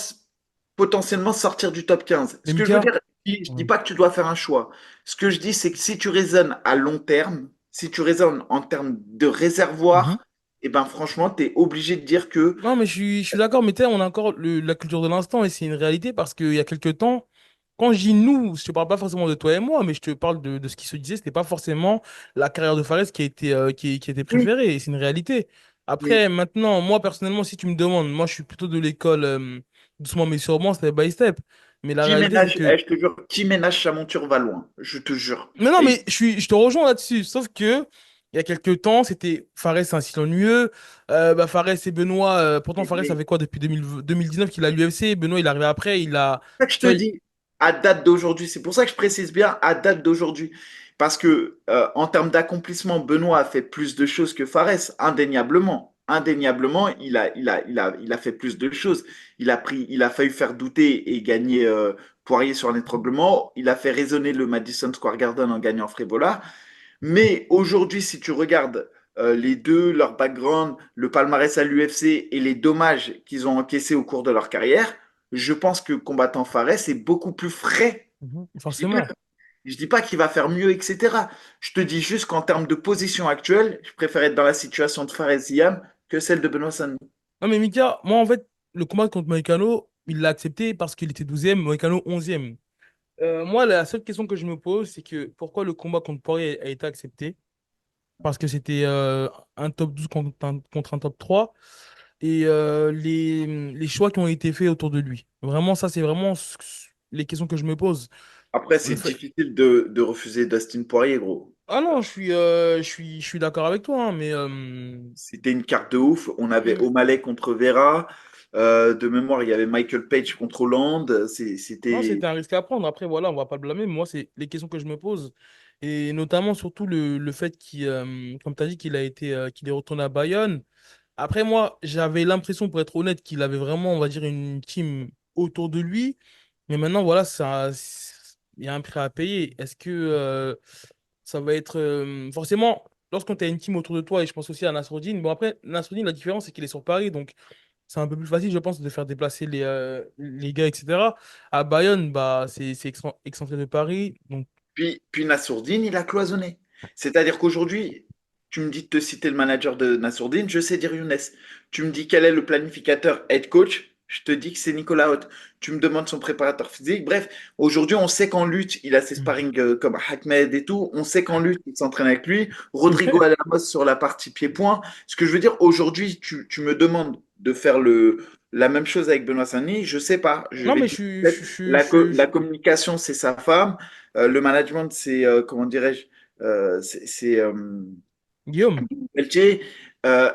potentiellement sortir du top 15. Mais Ce que je veux Mika, dire, je ne dis ouais. pas que tu dois faire un choix. Ce que je dis, c'est que si tu raisonnes à long terme, si tu raisonnes en termes de Mhm. réservoir, et ben franchement, tu es obligé de dire que Non, mais je suis d'accord, mais tu sais, on a encore la culture de l'instant et c'est une réalité parce qu'il y a quelques temps, quand je dis nous, je te parle pas forcément de toi et moi, mais je te parle de ce qui se disait, c'était pas forcément la carrière de Fares qui a été, qui était oui, préférée et c'est une réalité. mais Après, maintenant, moi personnellement, si tu me demandes, moi je suis plutôt de l'école doucement mais sûrement, step by step. Mais la qui réalité, c'est ménage, que je te jure, qui ménage sa monture va loin, je te jure. mais non, Et mais je te rejoins là-dessus. Sauf que, il y a quelques temps, c'était Fares, c'est un style ennuyeux. Bah, Fares et Benoît, pourtant Fares mais avait quoi depuis 2019 qu'il a l'UFC. Benoît, il est arrivé après. ça que je Tu te vois, dis, à date d'aujourd'hui, c'est pour ça que je précise bien à date d'aujourd'hui. Parce que en termes d'accomplissement, Benoît a fait plus de choses que Fares, indéniablement. Indéniablement, il a fait plus de choses. Il a failli faire douter et gagner Poirier sur un étranglement. Il a fait résonner le Madison Square Garden en gagnant Frévola. Mais aujourd'hui, si tu regardes les deux, leur background, le palmarès à l'UFC et les dommages qu'ils ont encaissés au cours de leur carrière, je pense que combattant Fares est beaucoup plus frais. mhm, Je dis pas, forcément. je dis pas qu'il va faire mieux, etc. Je te dis juste qu'en termes de position actuelle, je préfère être dans la situation de Fares Ziam que celle de Benoît Saint-Denis. Non, mais Mika, moi, en fait, le combat contre Moïcano, il l'a accepté parce qu'il était 12e, Moïcano 11e. Moi, la seule question que je me pose, c'est que pourquoi le combat contre Poirier a été accepté? Parce que c'était un top 12 contre un top 3 et les choix qui ont été faits autour de lui. Vraiment, ça, c'est vraiment les questions que je me pose. Après, Le c'est fait... difficile de refuser Dustin Poirier, gros. Ah non, je suis d'accord avec toi, hein, mais C'était une carte de ouf. On avait mm, O'Malley contre Vera. De mémoire, il y avait Michael Page contre Hollande. non, C'était. c'était un risque à prendre. Après, voilà, on va pas le blâmer. Moi, c'est les questions que je me pose. Et notamment, surtout, le fait qu'il, comme tu as dit, qu'il est retourné à Bayonne. Après, moi, j'avais l'impression, pour être honnête, qu'il avait vraiment, on va dire, une team autour de lui. Mais maintenant, voilà, il y a un prix à payer. Est-ce que ça va être. Forcément, lorsqu'on tu as une team autour de toi, et je pense aussi à Nasruddin. Bon, après, Nasruddin, la différence, c'est qu'il est sur Paris. Donc, c'est un peu plus facile, je pense, de faire déplacer les gars, etc. À Bayonne, bah, c'est excentré de Paris. Donc, Puis Nassourdine, il a cloisonné. C'est-à-dire qu'aujourd'hui, tu me dis de te citer le manager de Nassourdine, je sais dire Younes. Tu me dis quel est le planificateur head coach, je te dis que c'est Nicolas Haute. Tu me demandes son préparateur physique. Bref, aujourd'hui, on sait qu'en lutte, il a ses hmm. sparring comme Ahmed et tout. On sait qu'en lutte, il s'entraîne avec lui. Rodrigo Alamos sur la partie pied-point. Ce que je veux dire, aujourd'hui, tu me demandes de faire la même chose avec Benoît Saint-Denis. Je sais pas. Je Non, vais mais te dire, peut-être la communication, c'est sa femme. Le management, c'est, comment dirais-je, c'est Guillaume. Pelletier.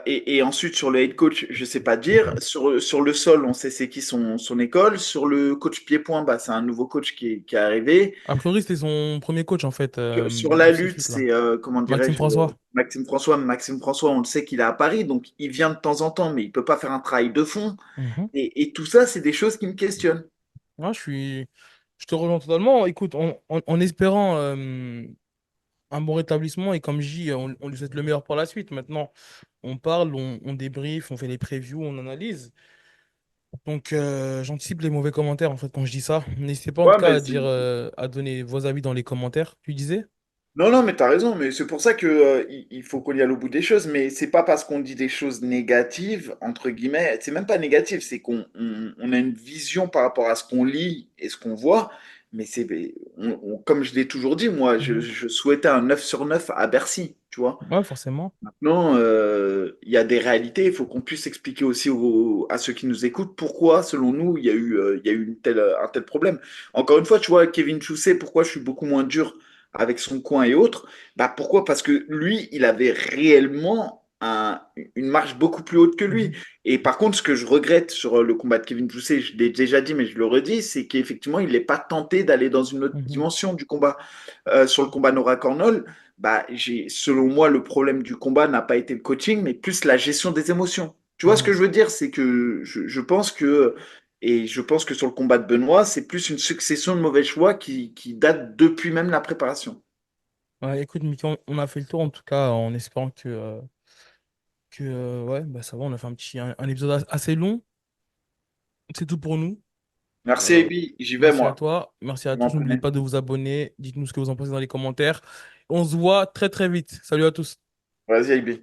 Et ensuite, sur le head coach, je ne sais pas dire. Sur le sol, on sait c'est qui son école. Sur le coach pied-point, bah, c'est un nouveau coach qui est arrivé. A priori, c'était son premier coach, en fait, Sur la du lutte, circuit, là. c'est, comment Maxime dirais-je, François. Maxime François. Maxime François, on le sait qu'il est à Paris, donc il vient de temps en temps, mais il ne peut pas faire un travail de fond. Mhm. Et tout ça, c'est des choses qui me questionnent. Ouais, je te rejoins totalement. Écoute, en espérant un bon rétablissement, et comme je dis, on lui souhaite le meilleur pour la suite. Maintenant, on parle, on débrief, on fait les previews, on analyse. Donc, j'anticipe les mauvais commentaires, en fait, quand je dis ça. N'hésitez pas, en tout Ouais, cas, mais à dire, à donner vos avis dans les commentaires. Tu disais? Non, non, mais t'as raison, mais c'est pour ça que, il faut qu'on y aille au bout des choses, mais c'est pas parce qu'on dit des choses négatives, entre guillemets, c'est même pas négatif, c'est qu'on a une vision par rapport à ce qu'on lit et ce qu'on voit, mais comme je l'ai toujours dit, moi, Mhm. je souhaitais un 9 sur 9 à Bercy, tu vois. Ouais, forcément. Maintenant, il y a des réalités, il faut qu'on puisse expliquer aussi à ceux qui nous écoutent pourquoi, selon nous, il y a eu un tel problème. Encore une fois, tu vois, Kevin Choussé, pourquoi je suis beaucoup moins dur avec son coin et autres? Bah, pourquoi? Parce que lui, il avait réellement une marge beaucoup plus haute que lui. Mhm. Et par contre, ce que je regrette sur le combat de Kevin Choussé, je l'ai déjà dit, mais je le redis, c'est qu'effectivement, il n'est pas tenté d'aller dans une autre Mhm. dimension du combat. Sur le combat Nora Cornol, bah, selon moi, le problème du combat n'a pas été le coaching, mais plus la gestion des émotions. Tu vois ce que Mhm. je veux dire? C'est que je pense que, et je pense que sur le combat de Benoît, c'est plus une succession de mauvais choix qui date depuis même la préparation. Ouais, écoute, Mika, on a fait le tour en tout cas en espérant que ouais, bah ça va, on a fait un épisode assez long. C'est tout pour nous. Merci, Euh, Ebi, j'y vais, Merci à moi. toi. Merci à Je tous. N'oubliez m'entraîner. pas de vous abonner. Dites-nous ce que vous en pensez dans les commentaires. On se voit très très vite. Salut à tous. Vas-y, Ebi.